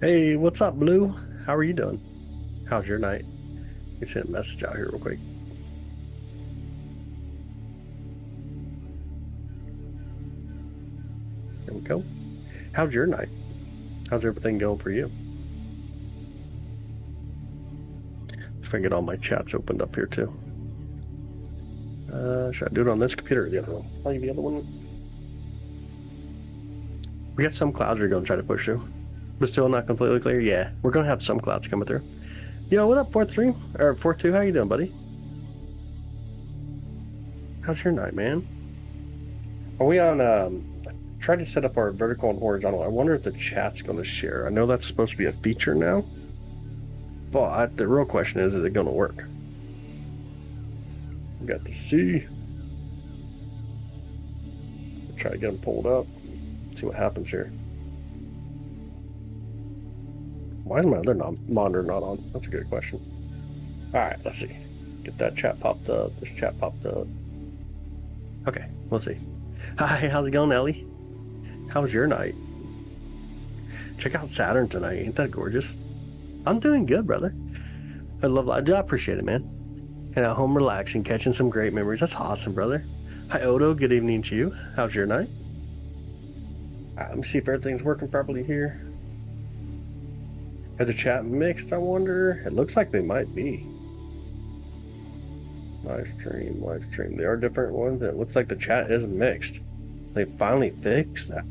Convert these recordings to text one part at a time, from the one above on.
Hey, what's up, Blue? How are you doing? How's your night? Let me send a message out here real quick. There we go. How's your night? How's everything going for you? If I can get all my chats opened up here too. Should I do it on this computer or the other one? I'll give you the other one. We got some clouds we're going to try to push through, but still not completely clear. Yeah, we're going to have some clouds coming through. Yo, what up, 4-3 or 4-2? How you doing, buddy? How's your night, man? Are we on? Try to set up our vertical and horizontal. I wonder if the chat's going to share. I know that's supposed to be a feature now, but the real question is it going to work? We got the C. Try to get them pulled up. See what happens here. Why is my other monitor not on? That's a good question. All right, let's see. Get that chat popped up. This chat popped up. Okay, we'll see. Hi, how's it going, Ellie? How was your night? Check out Saturn tonight. Ain't that gorgeous? I'm doing good, brother. I appreciate it, man. And at home relaxing, catching some great memories. That's awesome, brother. Hi, Odo. Good evening to you. How's your night? Let me see if everything's working properly here. Is the chat mixed, I wonder? It looks like they might be. Live stream. They are different ones. It looks like the chat is mixed. They finally fixed that.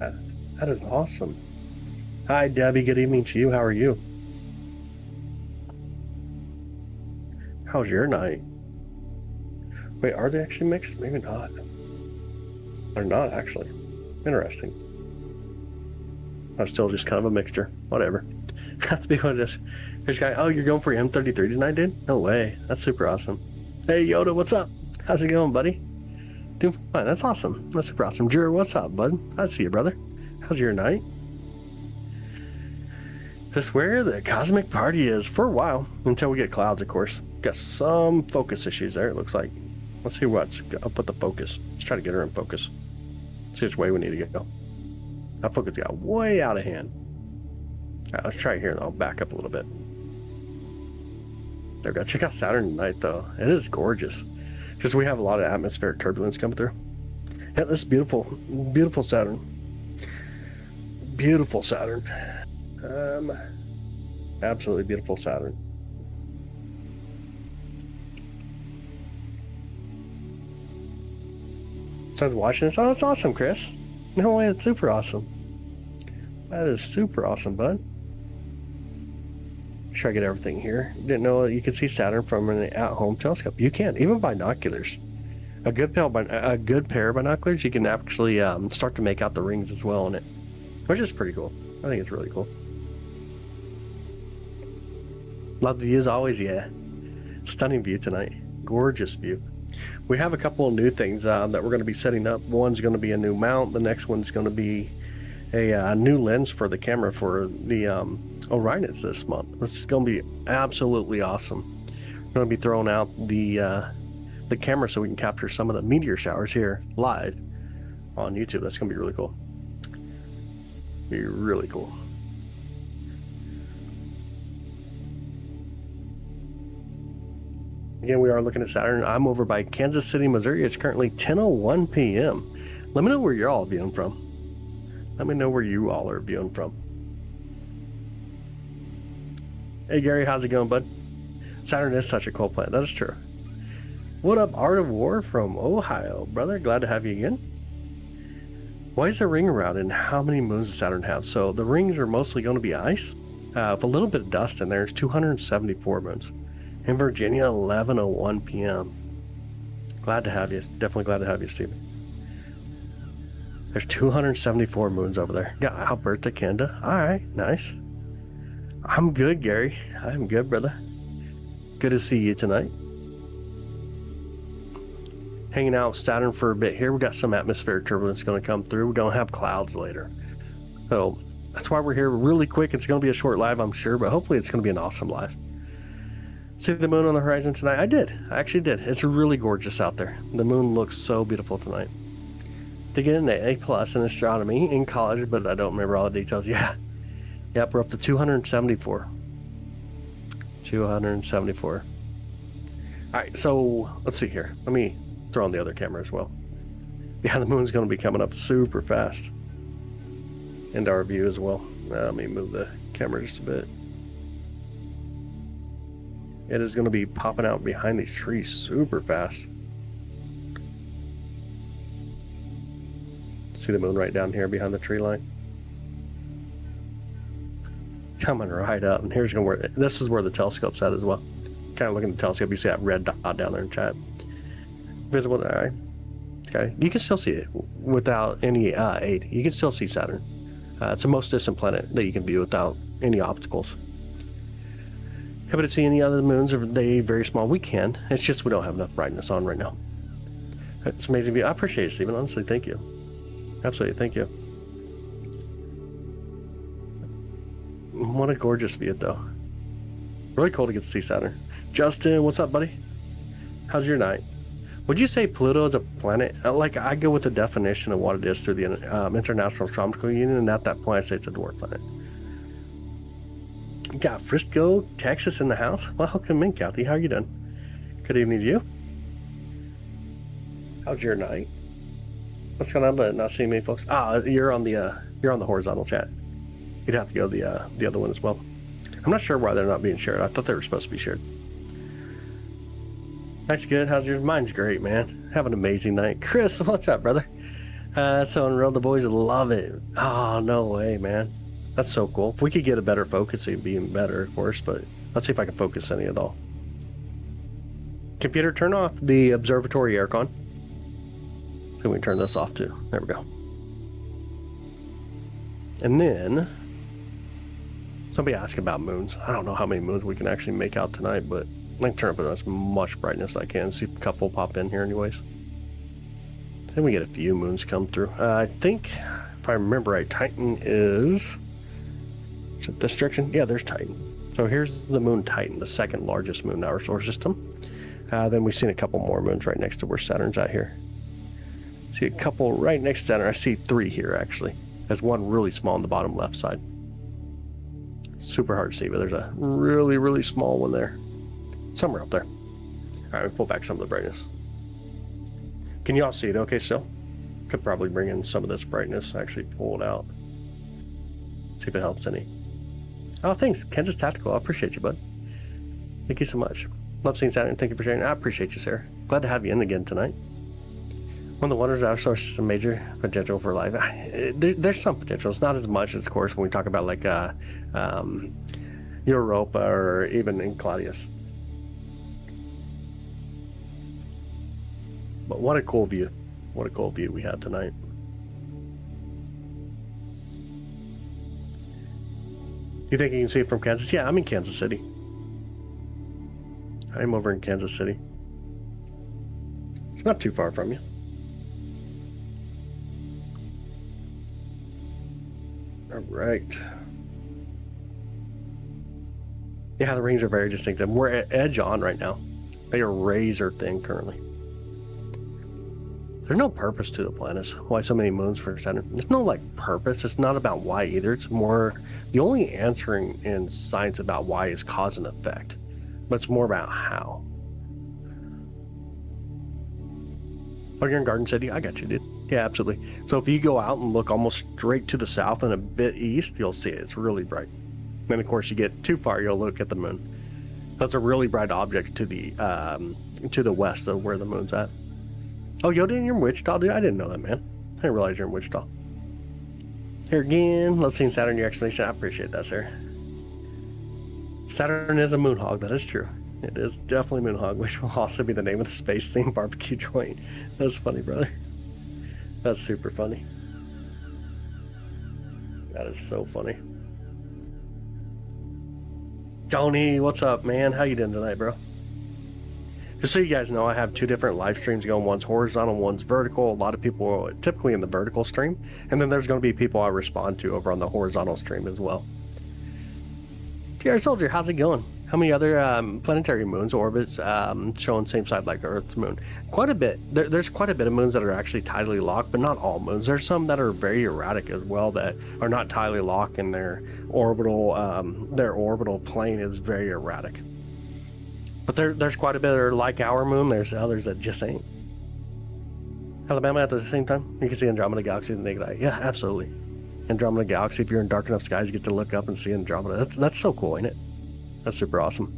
That is awesome. Hi, Debbie. Good evening to you. How are you? How's your night? Wait, are they actually mixed? Maybe not. They're not, actually. Interesting. I'm still just kind of a mixture. Whatever. That's be what it is. There's a guy, oh, you're going for your M33 tonight, dude? No way. That's super awesome. Hey, Yoda, what's up? How's it going, buddy? Doing fine. That's awesome. That's super awesome. Jura, what's up, bud? I see you, brother. How's your night? This where the cosmic party is for a while, until we get clouds, of course. Got some focus issues there, it looks like. Let's see what's up with the focus. Let's try to get her in focus. See which way we need to go. That focus got way out of hand. All right, let's try it here, and I'll back up a little bit. There we go. Check out Saturn tonight, though. It is gorgeous. Because we have a lot of atmospheric turbulence coming through. Yeah, this is beautiful. Beautiful Saturn. Beautiful Saturn. Absolutely beautiful Saturn. Someone's watching this. Oh, that's awesome, Chris. No way, it's super awesome. That is super awesome, bud. Try to get everything here. Didn't know that you could see Saturn from an at-home telescope. You can, even binoculars. A good pair of binoculars, you can actually start to make out the rings as well in it, which is pretty cool. I think it's really cool. Love the view as always, yeah. Stunning view tonight. Gorgeous view. We have a couple of new things that we're going to be setting up. One's going to be a new mount. The next one's going to be a new lens for the camera for the Orions this month, which is going to be absolutely awesome. We're going to be throwing out the camera so we can capture some of the meteor showers here live on YouTube. That's going to be really cool. Be really cool. Again, we are looking at Saturn. I'm over by Kansas City, Missouri. It's currently 10:01 p.m. Let me know where you're all viewing from. Let me know where you all are viewing from. Hey, Gary, how's it going, bud? Saturn is such a cool planet. That is true. What up, Art of War from Ohio, brother? Glad to have you again. Why is the ring around, and how many moons does Saturn have? So the rings are mostly going to be ice. With a little bit of dust in there, it's 274 moons. In Virginia, 11:01 p.m. Glad to have you. Definitely glad to have you, Steven. There's 274 moons over there. Got Alberta, Canada. All right, nice. I'm good, Gary. I'm good, brother. Good to see you tonight. Hanging out with Saturn for a bit here. We got some atmospheric turbulence going to come through. We're going to have clouds later. So that's why we're here really quick. It's going to be a short live, I'm sure, but hopefully it's going to be an awesome live. See the moon on the horizon tonight? I did. I actually did. It's really gorgeous out there. The moon looks so beautiful tonight. To get an A+ in astronomy in college, but I don't remember all the details. Yeah. Yep, we're up to 274. 274. All right, so let's see here. Let me throw on the other camera as well. Yeah, the moon's going to be coming up super fast into our view as well. Let me move the camera just a bit. It is going to be popping out behind these trees super fast. See the moon right down here behind the tree line? Coming right up, and here's where this is where the telescope's at as well. Kind of looking at the telescope, you see that red dot down there in chat. Visible to the eye. Okay, you can still see it without any aid. You can still see Saturn. It's the most distant planet that you can view without any opticals. Able to see any other moons? Are they very small? We can. It's just we don't have enough brightness on right now. It's amazing view. I appreciate it, Stephen. Honestly, thank you. Absolutely, thank you. What a gorgeous view, though. Really cool to get to see Saturn. Justin, what's up, buddy? How's your night? Would you say Pluto is a planet? Like, I go with the definition of what it is through the International Astronomical Union, and at that point, I say it's a dwarf planet. Got Frisco, Texas in the house. Welcome in, Kathy. How are you doing? Good evening to you. How's your night? What's going on? But not seeing me, folks. You're on the horizontal chat. You'd have to go the other one as well. I'm not sure why they're not being shared. I thought they were supposed to be shared. Night's good. How's yours? Mine's great, man. Have an amazing night. Chris, what's up, brother? That's so unreal. The boys love it. Oh, no way, man. That's so cool. If we could get a better focus, it'd be even better, of course, but let's see if I can focus any at all. Computer, turn off the observatory aircon. So we can turn this off too. There we go. And then somebody asked about moons. I don't know how many moons we can actually make out tonight, but I can turn up as much brightness as I can. See a couple pop in here anyways. Then we get a few moons come through. I think, if I remember right, Titan is it this direction? Yeah, there's Titan. So here's the moon Titan, the second largest moon in our solar system. Then we've seen a couple more moons right next to where Saturn's at here. See a couple right next to Saturn. I see 3 here, actually. There's one really small on the bottom left side. Super hard to see, but there's a really, really small one there. Somewhere up there. All right, we pull back some of the brightness. Can you all see it okay still? Could probably bring in some of this brightness, actually pull it out. See if it helps any. Oh, thanks. Kansas Tactical. I appreciate you, bud. Thank you so much. Love seeing Saturn. Thank you for sharing. I appreciate you, Sarah. Glad to have you in again tonight. One of the wonders of our solar system, major potential for life. There's some potential. It's not as much as, of course, when we talk about like Europa or even in Claudius. But what a cool view. What a cool view we had tonight. You think you can see it from Kansas? Yeah, I'm in Kansas City. I'm over in Kansas City. It's not too far from you. All right. Yeah, the rings are very distinctive. We're at edge on right now. They are razor thin currently. There's no purpose to the planets. Why so many moons for Saturn? There's no like purpose. It's not about why either. It's more the only answering in science about why is cause and effect, but it's more about how. Oh, you're in Garden City? I got you, dude. Yeah, absolutely. So if you go out and look almost straight to the south and a bit east, you'll see it. It's really bright. Then of course you get too far, you'll look at the moon. That's a really bright object to the west of where the moon's at. Oh, Yoda, you're in Wichita, dude? I didn't know that, man. I didn't realize you're in Wichita. Here again, let's see Saturn, your explanation. I appreciate that, sir. Saturn is a moon hog. That is true. It is definitely moon hog, which will also be the name of the space themed barbecue joint. That's funny, brother. That's super funny. That is so funny. Tony, what's up, man? How you doing tonight, bro? Just so you guys know, I have 2 different live streams going. One's horizontal, one's vertical. A lot of people are typically in the vertical stream. And then there's going to be people I respond to over on the horizontal stream as well. TR Soldier, how's it going? How many other planetary moons orbits showing same side like Earth's moon? Quite a bit. There's quite a bit of moons that are actually tidally locked, but not all moons. There's some that are very erratic as well that are not tidally locked, and their orbital plane is very erratic. But there's quite a bit that are like our moon. There's others that just ain't. Alabama at the same time, you can see Andromeda Galaxy with the naked eye. Yeah, absolutely. Andromeda Galaxy, if you're in dark enough skies, you get to look up and see Andromeda. That's so cool, ain't it? That's super awesome.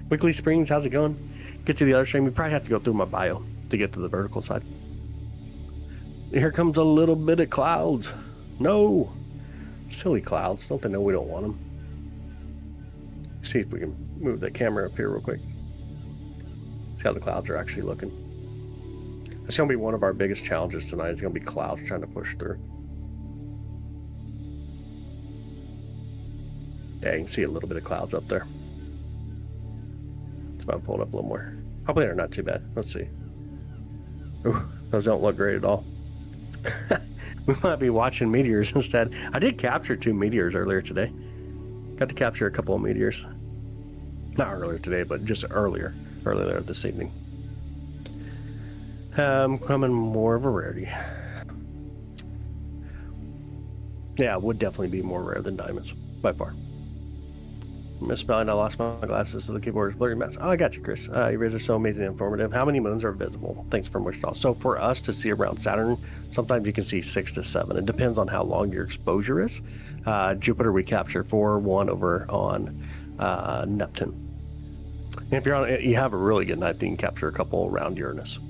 Weekly Springs, how's it going? Get to the other stream. You probably have to go through my bio to get to the vertical side. Here comes a little bit of clouds. No! Silly clouds. Don't they know we don't want them? See if we can move the camera up here real quick. See how the clouds are actually looking. That's going to be one of our biggest challenges tonight. It's going to be clouds trying to push through. Yeah, you can see a little bit of clouds up there. That's why I'm pulling up a little more. Hopefully they're not too bad. Let's see. Ooh, those don't look great at all. We might be watching meteors instead. I did capture 2 meteors earlier today. Got to capture a couple of meteors. Not earlier today, but just earlier this evening. Coming more of a rarity. Yeah, it would definitely be more rare than diamonds, by far. Misspelling, I lost my glasses, so the keyboard is blurry mess. Oh, I got you, Chris. You guys are so amazing and informative. How many moons are visible? Thanks for Wichita. So for us to see around Saturn, sometimes you can see 6 to 7. It depends on how long your exposure is. Jupiter, we capture 4, 1 over on Neptune. And if you're on, you have a really good night, then you can capture a couple around Uranus.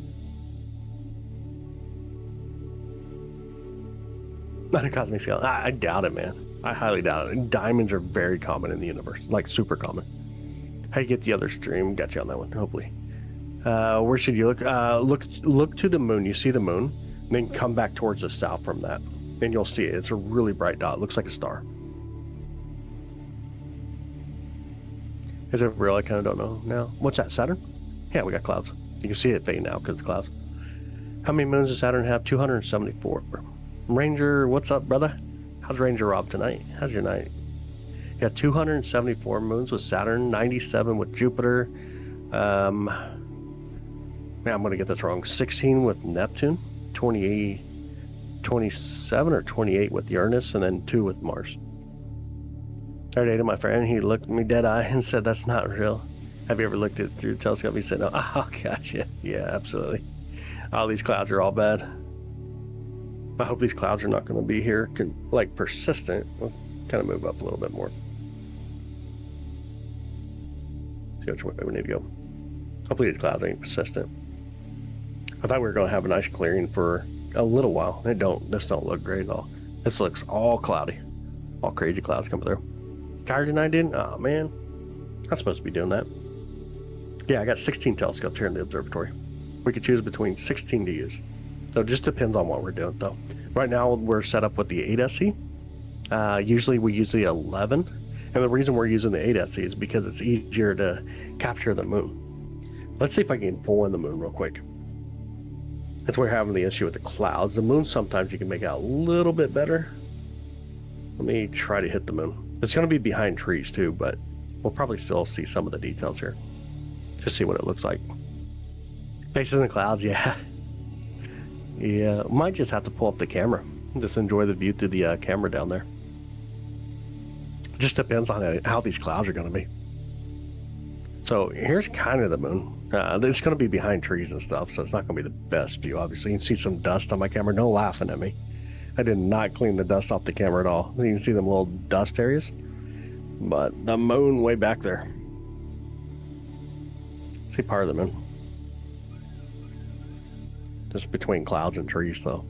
Not a cosmic scale. I doubt it, man. I highly doubt it. Diamonds are very common in the universe, like super common. How you get the other stream? Got you on that one, hopefully. Where should you look? Look to the moon. You see the moon, then come back towards the south from that, and you'll see it. It's a really bright dot. It looks like a star. Is it real? I kind of don't know now. What's that, Saturn? Yeah, we got clouds. You can see it fade now because it's clouds. How many moons does Saturn have? 274. Ranger, what's up, brother? How's Ranger Rob tonight? How's your night? Yeah, 274 moons with Saturn, 97 with Jupiter. Man, I'm gonna get this wrong. 16 with Neptune, 27 or 28 with Uranus, and then 2 with Mars. I dated my friend. He looked at me dead eye and said, "That's not real." Have you ever looked at it through the telescope? He said, "No." Oh, gotcha. Yeah, absolutely. All these clouds are all bad. I hope these clouds are not going to be here, like persistent. We'll kind of move up a little bit more. See which way we need to go. Hopefully these clouds ain't persistent. I thought we were going to have a nice clearing for a little while. This don't look great at all. This looks all cloudy. All crazy clouds coming through. Tired tonight, didn't? Oh man. I'm supposed to be doing that. Yeah, I got 16 telescopes here in the observatory. We could choose between 16 to use. So it just depends on what we're doing, though. Right now, we're set up with the 8SE. Usually, we use the 11. And the reason we're using the 8SE is because it's easier to capture the moon. Let's see if I can pull in the moon real quick. That's where we're having the issue with the clouds. The moon, sometimes you can make out a little bit better. Let me try to hit the moon. It's going to be behind trees, too, but we'll probably still see some of the details here. Just see what it looks like. Faces in the clouds, yeah. Yeah, might just have to pull up the camera. Just enjoy the view through the camera down there. Just depends on how these clouds are going to be. So here's kind of the moon. It's going to be behind trees and stuff, so it's not going to be the best view, obviously. You can see some dust on my camera. No laughing at me. I did not clean the dust off the camera at all. You can see them little dust areas. But the moon way back there. See part of the moon. Just between clouds and trees, though.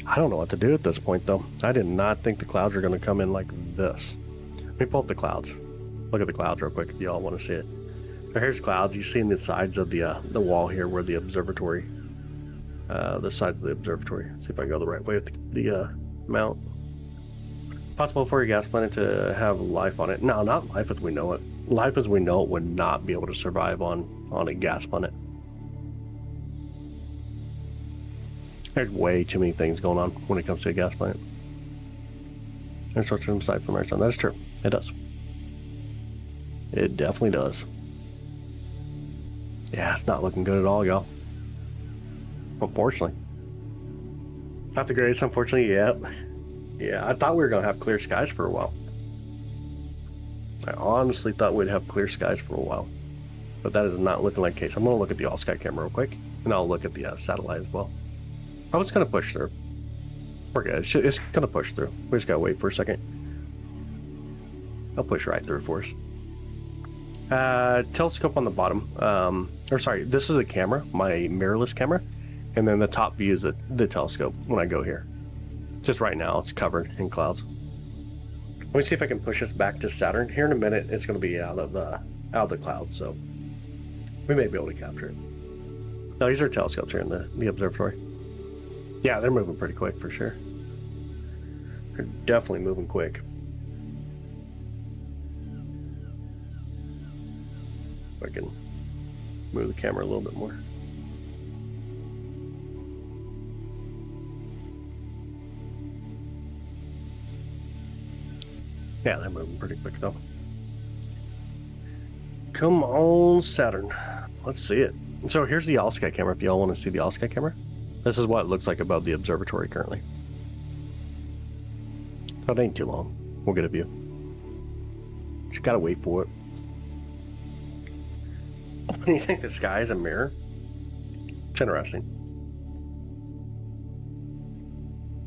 I don't know what to do at this point, though. I did not think the clouds were going to come in like this. Let me pull up the clouds. Look at the clouds real quick if y'all want to see it. So here's clouds. You see in the sides of the wall here where the observatory, the sides of the observatory. See if I can go the right way with the mount. Possible for a gas planet to have life on it? No, not life as we know it. Life as we know it would not be able to survive on a gas planet. There's way too many things going on when it comes to a gas planet. It starts from sight from our sun. That is true. It does. It definitely does. Yeah, it's not looking good at all, y'all. Unfortunately. Not the greatest, unfortunately, yep. Yeah, I thought we were going to have clear skies for a while. I honestly thought we'd have clear skies for a while. But that is not looking like the case. I'm going to look at the all-sky camera real quick. And I'll look at the satellite as well. Oh, it's going to push through. We're good. It's going to push through. We just got to wait for a second. I'll push right through for us. Telescope on the bottom. Or sorry, this is a camera, my mirrorless camera. And then the top view is the telescope when I go here. Just right now, it's covered in clouds. Let me see if I can push this back to Saturn. Here in a minute, it's going to be out of the clouds, so we may be able to capture it. No, these are telescopes here in the observatory. Yeah, they're moving pretty quick for sure. They're definitely moving quick. If I can move the camera a little bit more. Yeah, they're moving pretty quick though. Come on, Saturn. Let's see it. So here's the all-sky camera if y'all want to see the all-sky camera. This is what it looks like above the observatory currently. Oh, it ain't too long. We'll get a view. Just gotta wait for it. You think the sky is a mirror? It's interesting.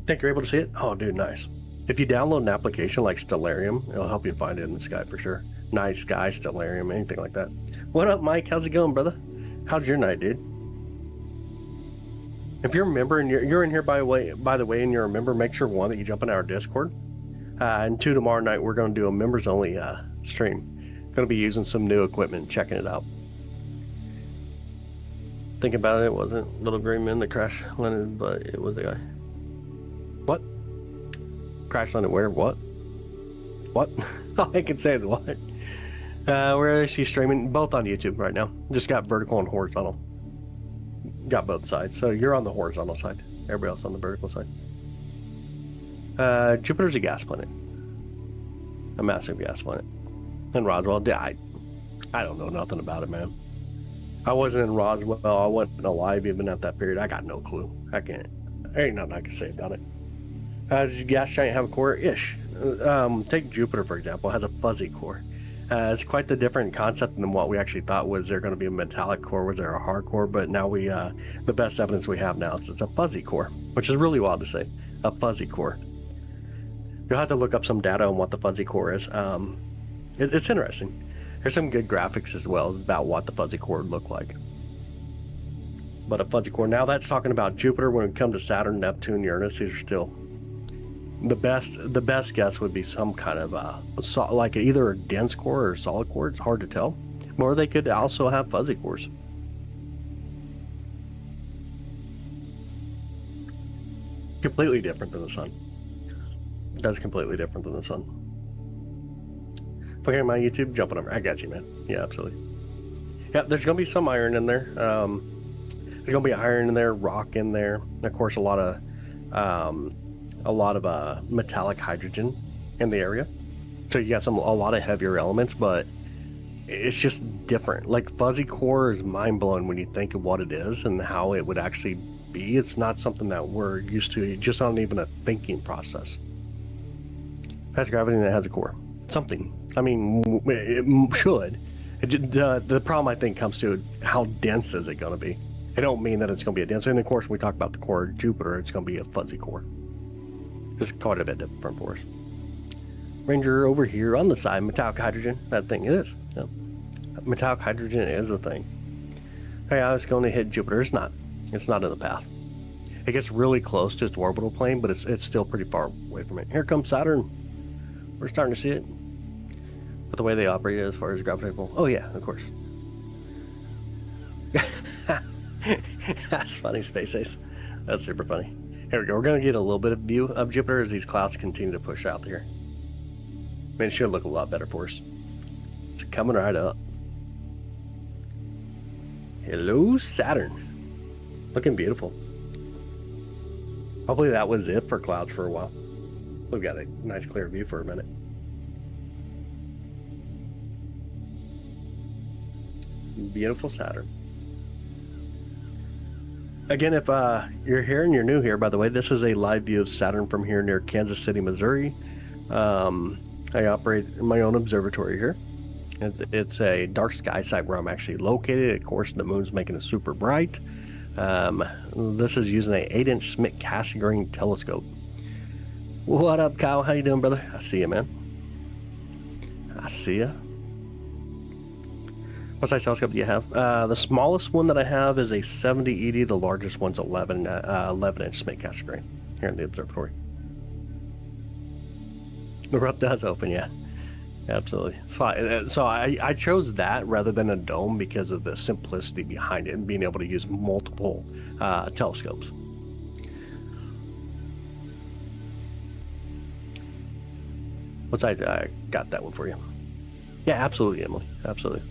Think you're able to see it? Oh, dude, nice. If you download an application like Stellarium, it'll help you find it in the sky for sure. Night sky, Stellarium, anything like that. What up, Mike? How's it going, brother? How's your night, dude? If you're a member and you're in here by the way, and you're a member, make sure one that you jump in our Discord. And two, tomorrow night we're going to do a members only stream. Going to be using some new equipment, checking it out. Thinking about it, wasn't Little Green Men that crash landed, but it was a guy. What? Crash landed where? What? What? All I can say is what? Where is he streaming? Both on YouTube right now. Just got vertical and horizontal. Got both sides. So you're on the horizontal side. Everybody else on the vertical side. Jupiter's a gas planet. A massive gas planet. And Roswell, I don't know nothing about it, man. I wasn't in Roswell. I wasn't alive even at that period. I got no clue. There ain't nothing I can say about it. Does gas giant have a core? Ish. Take Jupiter, for example. It has a fuzzy core. It's quite the different concept than what we actually thought. Was there going to be a metallic core? Was there a hard core? But now the best evidence we have now is it's a fuzzy core, which is really wild to say. A fuzzy core. You'll have to look up some data on what the fuzzy core is. It's interesting. There's some good graphics as well about what the fuzzy core would look like. But a fuzzy core. Now that's talking about Jupiter. When it comes to Saturn, Neptune, Uranus, these are still the best guess would be some kind of like either a dense core or a solid core. It's hard to tell. Or they could also have fuzzy cores. Completely different than the sun. That's completely different than the sun. Okay, my YouTube, jumping over. I got you, man. Yeah, absolutely. Yeah, there's gonna be some iron in there. There's gonna be iron in there, rock in there, and of course a lot of metallic hydrogen in the area. So you got a lot of heavier elements, but it's just different. Like fuzzy core is mind blowing when you think of what it is and how it would actually be. It's not something that we're used to, just not even a thinking process. Has gravity that has a core. Something. I mean, it should. The problem I think comes to how dense is it going to be. I don't mean that it's going to be a dense. And of course, when we talk about the core of Jupiter, it's going to be a fuzzy core. It's quite a bit different for us. Ranger over here on the side, metallic hydrogen. That thing is. Yeah. Metallic hydrogen is a thing. Hey, I was going to hit Jupiter. It's not. It's not in the path. It gets really close to its orbital plane, but it's still pretty far away from it. Here comes Saturn. We're starting to see it. But the way they operate as far as gravitational. Oh yeah, of course. That's funny, Space Ace. That's super funny. Here we go. We're going to get a little bit of view of Jupiter as these clouds continue to push out here. I mean, it should look a lot better for us. It's coming right up. Hello, Saturn. Looking beautiful. Hopefully that was it for clouds for a while. We've got a nice clear view for a minute. Beautiful Saturn. Again, if you're here and you're new here, by the way, this is a live view of Saturn from here near Kansas City, Missouri. I operate my own observatory here. It's a dark sky site where I'm actually located. Of course, the moon's making it super bright. This is using an 8-inch Schmidt Cassegrain telescope. What up, Kyle? How you doing, brother? I see you, man. I see you. What size telescope do you have? The smallest one that I have is a 70-ED. The largest one's 11-inch Schmidt Cassegrain here in the observatory. The roof does open, yeah. Absolutely. So I chose that rather than a dome because of the simplicity behind it and being able to use multiple telescopes. What size? I got that one for you. Yeah, absolutely, Emily. Absolutely.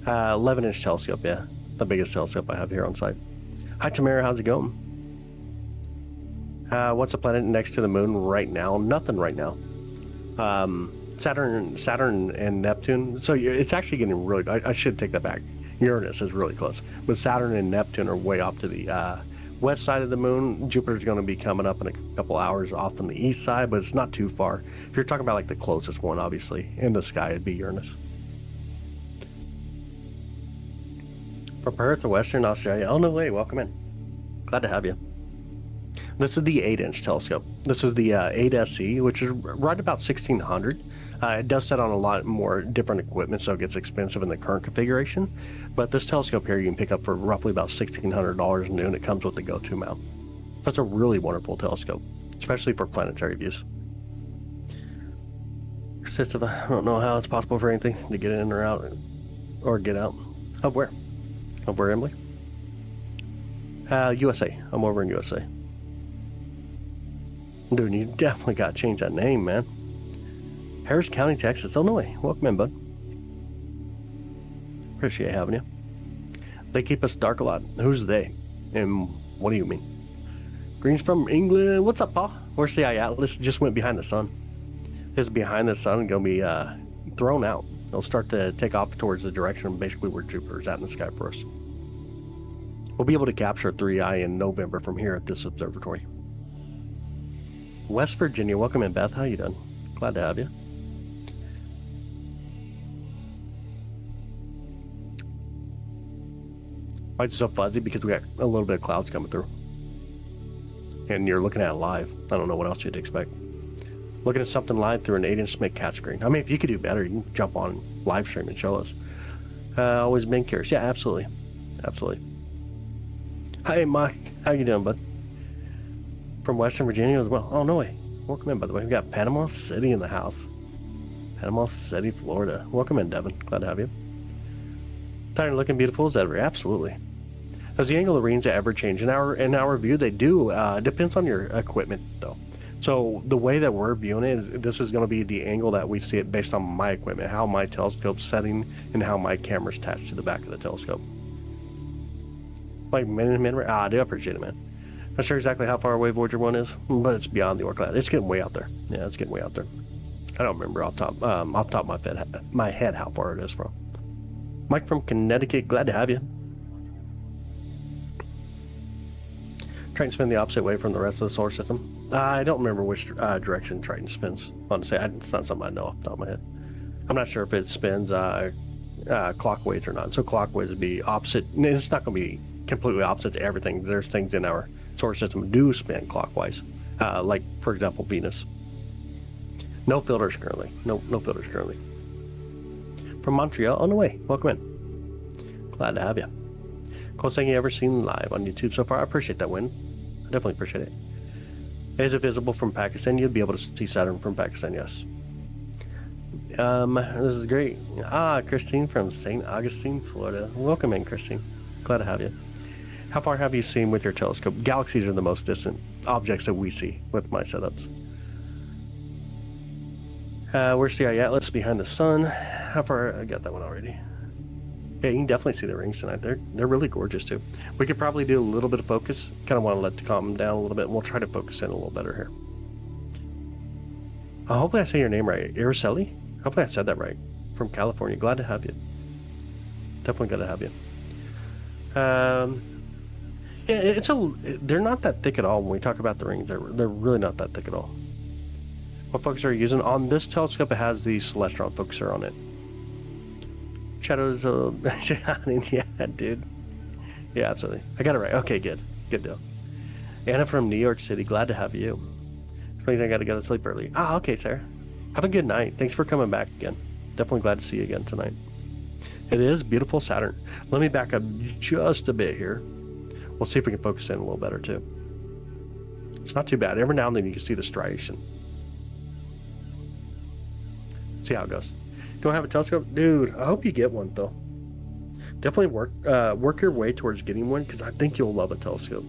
11-inch telescope, yeah. The biggest telescope I have here on site. Hi, Tamara. How's it going? What's the planet next to the moon right now? Nothing right now. Saturn and Neptune. So it's actually getting really. I should take that back. Uranus is really close, but Saturn and Neptune are way off to the west side of the moon. Jupiter's going to be coming up in a couple hours off on the east side, but it's not too far. If you're talking about like the closest one, obviously in the sky, it'd be Uranus. From Perth to Western Australia. Oh no way! Welcome in. Glad to have you. This is the 8-inch telescope. This is the 8SE, which is right about 1600. It does set on a lot more different equipment, so it gets expensive in the current configuration. But this telescope here you can pick up for roughly about $1,600 new, and it comes with the go-to mount. That's a really wonderful telescope, especially for planetary views. I don't know how it's possible for anything to get in or out, or get out. Of where? Of where, Emily? USA. I'm over in USA. Dude, you definitely got to change that name, man. Harris County, Texas, Illinois. Welcome in, bud. Appreciate having you. They keep us dark a lot. Who's they? And what do you mean? Green's from England. What's up, Paul? Where's the Atlas? Just went behind the sun. It's behind the sun, going to be thrown out. It'll start to take off towards the direction basically where Jupiter's at in the sky for us. We'll be able to capture 3I in November from here at this observatory. West Virginia, welcome in, Beth. How you doing? Glad to have you. Why is it so fuzzy? Because we got a little bit of clouds coming through. And you're looking at it live. I don't know what else you'd expect. Looking at something live through an 8-inch Schmidt Cassegrain. I mean, if you could do better, you can jump on live stream and show us. Always been curious. Yeah, absolutely. Absolutely. Hi, Mike. How you doing, bud? From Western Virginia as well. Oh, no way. Welcome in, by the way. We've got Panama City in the house. Panama City, Florida. Welcome in, Devin. Glad to have you. Tired of looking beautiful as ever. Absolutely. Does the angle of range ever change? In our view, they do. Depends on your equipment, though. So the way that we're viewing it is this is going to be the angle that we see it based on my equipment, how my telescope's setting, and how my camera's attached to the back of the telescope. Like I do appreciate it, man. Not sure exactly how far away Voyager 1 is, but it's beyond the Oort cloud. It's getting way out there. Yeah, it's getting way out there. I don't remember off top of my head how far it is from. Mike from Connecticut, glad to have you. Triton spin the opposite way from the rest of the solar system. I don't remember which direction Triton spins. Honestly, it's not something I know off the top of my head. I'm not sure if it spins clockwise or not. So clockwise would be opposite. It's not going to be completely opposite to everything. There's things in our solar system do spin clockwise, like for example Venus. No filters currently. No filters currently. From Montreal, on the way. Welcome in. Glad to have you. Coolest thing you ever seen live on YouTube so far. I appreciate that, Win. I definitely appreciate it. Is it visible from Pakistan? You'd be able to see Saturn from Pakistan, yes. This is great. Christine from St. Augustine, Florida. Welcome in, Christine. Glad to have you. How far have you seen with your telescope? Galaxies are the most distant objects that we see with my setups. Where's the Atlas behind the sun? How far? I got that one already. Yeah, you can definitely see the rings tonight. They're really gorgeous too. We could probably do a little bit of focus. Kind of want to let the calm down a little bit, and we'll try to focus in a little better here. Hopefully I say your name right. Araceli? Hopefully I said that right. From California. Glad to have you. Definitely glad to have you. Yeah, they're not that thick at all when we talk about the rings. They're really not that thick at all. What focuser are you using? On this telescope, it has the Celestron focuser on it. Shadows of... yeah, dude. Yeah, absolutely. I got it right. Okay, good. Good deal. Anna from New York City. Glad to have you. This means I got to go to sleep early. Ah, okay, Sarah. Have a good night. Thanks for coming back again. Definitely glad to see you again tonight. It is beautiful Saturn. Let me back up just a bit here. We'll see if we can focus in a little better too. It's not too bad. Every now and then you can see the striation. See how it goes. Don't have a telescope? Dude, I hope you get one though. Definitely work your way towards getting one, because I think you'll love a telescope.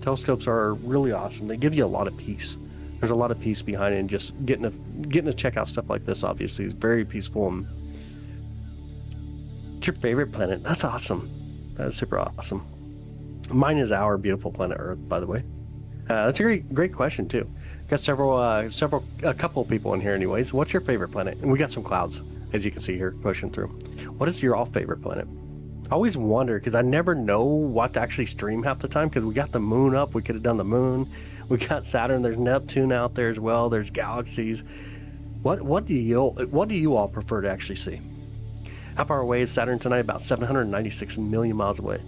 Telescopes are really awesome. They give you a lot of peace. There's a lot of peace behind it, and just getting to check out stuff like this obviously is very peaceful. And what's your favorite planet? That's awesome. That is super awesome. Mine is our beautiful planet Earth, by the way. That's a great question too. Got a couple of people in here anyways. What's your favorite planet? And we got some clouds, as you can see here, pushing through. What is your all favorite planet? I always wonder, because I never know what to actually stream half the time, because we got the moon up. We could have done the moon. We got Saturn. There's Neptune out there as well. There's galaxies. What do you all prefer to actually see? How far away is Saturn tonight? About 796 million miles away.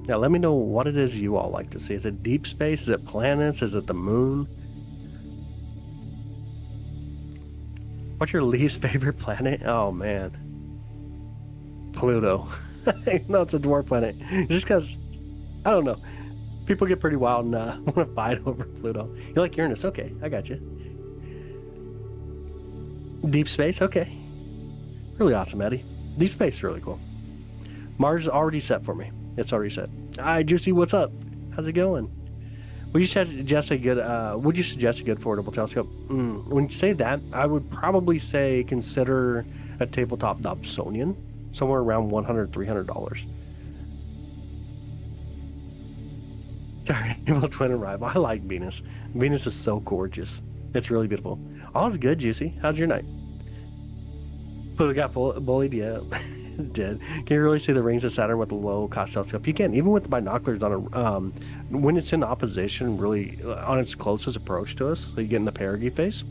Now let me know what it is you all like to see. Is it deep space? Is it planets? Is it the moon? What's your least favorite planet? Oh man, Pluto. No, it's a dwarf planet. Just because, I don't know, people get pretty wild and want to fight over Pluto. You like Uranus? Okay, I got you. Deep space? Okay. Really awesome, Eddie. Deep space is really cool. Mars is already set for me. It's already set. Hi, Juicy, what's up? How's it going? Would you suggest a good affordable telescope? When you say that, I would probably say consider a tabletop Dobsonian, somewhere around $100, $300. Sorry, evil twin arrival. I like Venus. Venus is so gorgeous. It's really beautiful. All's good, Juicy. How's your night? Pluto got bullied, yeah. Did. Can you really see the rings of Saturn with a low cost telescope? You can, even with the binoculars on a when it's in opposition, really on its closest approach to us, so you get in the perigee phase,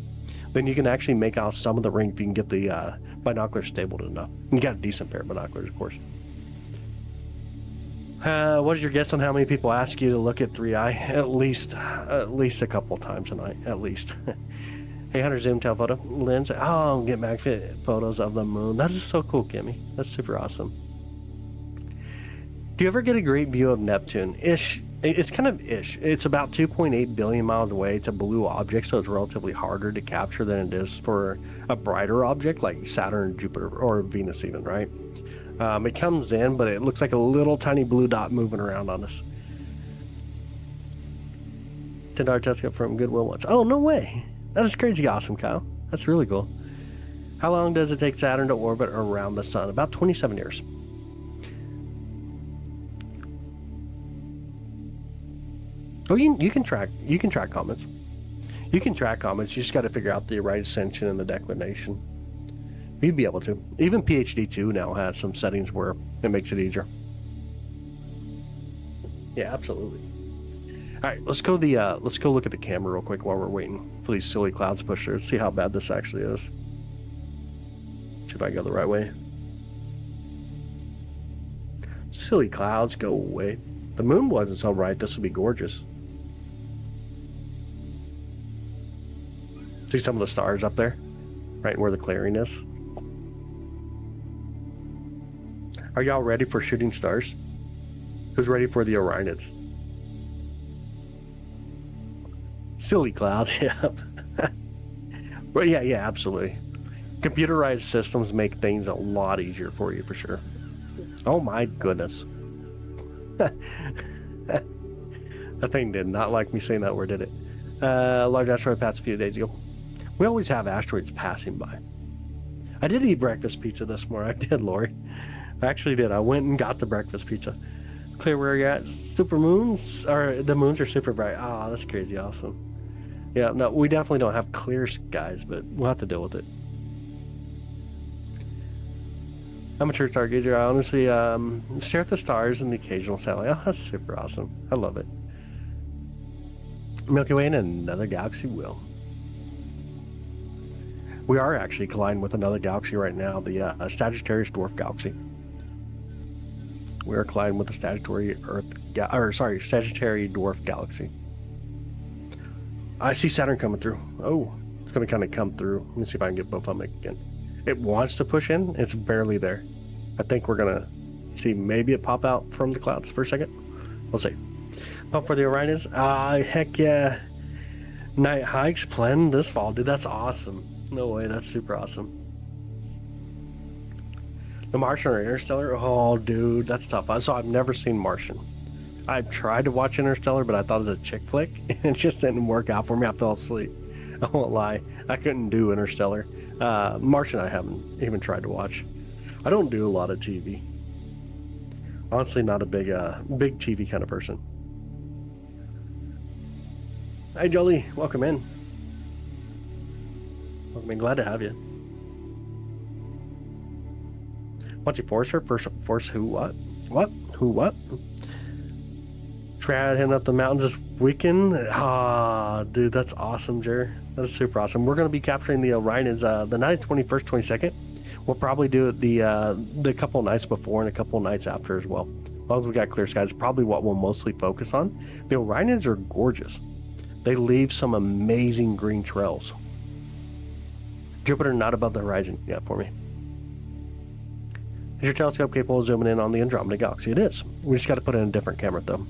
then you can actually make out some of the ring if you can get the binoculars stable enough. You got a decent pair of binoculars, of course. What is your guess on how many people ask you to look at 3i? At least a couple times a night, at least. 800 zoom telephoto lens. Oh, get magnet photos of the moon. That is so cool, Kimmy. That's super awesome. Do you ever get a great view of Neptune? Ish. It's kind of ish. It's about 2.8 billion miles away. It's a blue object, so it's relatively harder to capture than it is for a brighter object like Saturn, Jupiter, or Venus even, right? It comes in, but it looks like a little tiny blue dot moving around on us. $10 telescope from Goodwill once. Oh, no way. That is crazy awesome, Kyle. That's really cool. How long does it take Saturn to orbit around the sun? About 27 years. Oh, you can track comets. You can track comets. You just got to figure out the right ascension and the declination. You'd be able to. Even PhD 2 now has some settings where it makes it easier. Yeah, absolutely. All right, let's go look at the camera real quick while we're waiting for these silly clouds to push through. See how bad this actually is. See if I go the right way. Silly clouds, go away. The moon wasn't so bright. This would be gorgeous. See some of the stars up there, right where the clearing is. Are y'all ready for shooting stars? Who's ready for the Orionids? Silly clouds, yeah. Well, yeah, absolutely. Computerized systems make things a lot easier for you, for sure. Oh my goodness. That thing did not like me saying that word, did it? Large asteroid passed a few days ago. We always have asteroids passing by. I did eat breakfast pizza this morning. I did, Lori. I actually did. I went and got the breakfast pizza. Clear where you're at. Super moons, or the moons are super bright. Oh, that's crazy awesome. Yeah, no, we definitely don't have clear skies, but we'll have to deal with it. Amateur stargazer. I honestly stare at the stars and the occasional satellite. Oh, that's super awesome. I love it. Milky Way in another galaxy will. We are actually colliding with another galaxy right now, the Sagittarius dwarf galaxy. We are colliding with the Sagittarius dwarf galaxy. I see Saturn coming through. Oh, it's going to kind of come through. Let me see if I can get both of them again. It wants to push in. It's barely there. I think we're going to see maybe it pop out from the clouds for a second. We'll see. Pump for the Orionids. Heck yeah. Night hikes planned this fall. Dude, that's awesome. No way. That's super awesome. The Martian or Interstellar? Oh, dude, that's tough. So I've never seen Martian. I tried to watch Interstellar, but I thought it was a chick flick, and it just didn't work out for me. I fell asleep. I won't lie. I couldn't do Interstellar. Martian I haven't even tried to watch. I don't do a lot of TV. Honestly, not a big TV kind of person. Hey, Jolie, welcome in. Welcome in. Glad to have you. What's your force her? Force who? What? What? Who? What? Try heading up the mountains this weekend. Ah, dude, that's awesome, Jer. That's super awesome. We're going to be capturing the Orionids the night of 21st, 22nd. We'll probably do it the couple nights before and a couple nights after as well. As long as we got clear skies, probably what we'll mostly focus on. The Orionids are gorgeous. They leave some amazing green trails. Jupiter not above the horizon yet for me. Is your telescope capable of zooming in on the Andromeda Galaxy? It is. We just got to put in a different camera though.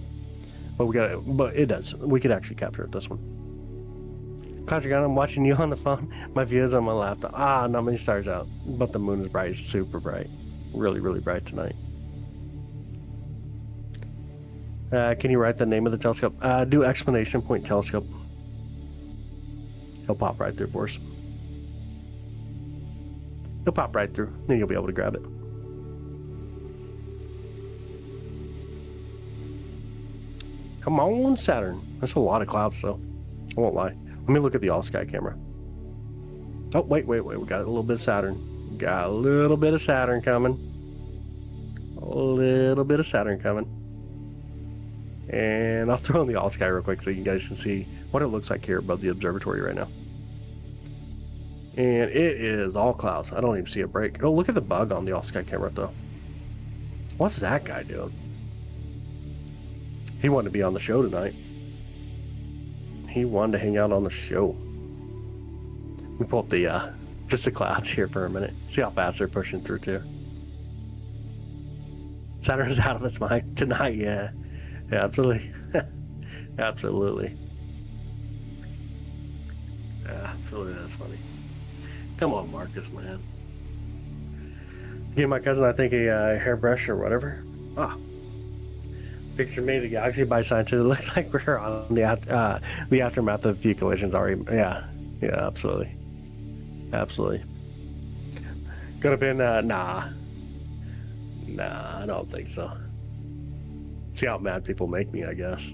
But it does. We could actually capture it this one. Classic, I'm watching you on the phone. My view is on my laptop. Ah, not many stars out. But the moon is bright. It's super bright. Really, really bright tonight. Can you write the name of the telescope? Do exclamation point telescope. He'll pop right through for us. He'll pop right through. Then you'll be able to grab it. Come on, Saturn. That's a lot of clouds, though. I won't lie. Let me look at the all-sky camera. Oh, wait. We got a little bit of Saturn. Got a little bit of Saturn coming. A little bit of Saturn coming. And I'll throw in the all-sky real quick so you guys can see what it looks like here above the observatory right now. And it is all clouds. I don't even see a break. Oh, look at the bug on the all-sky camera, though. What's that guy doing? He wanted to be on the show tonight. He wanted to hang out on the show. We pull up the just the clouds here for a minute. See how fast they're pushing through too. Saturn's out of its mind tonight. Yeah, absolutely. Absolutely. Absolutely, that's funny. Come on, Marcus, man. Give my cousin, I think, a hairbrush or whatever. Picture made of the galaxy by scientists. It looks like we're on the aftermath of a few collisions already. Yeah, absolutely. Could have been, nah, I don't think so. See how mad people make me, I guess.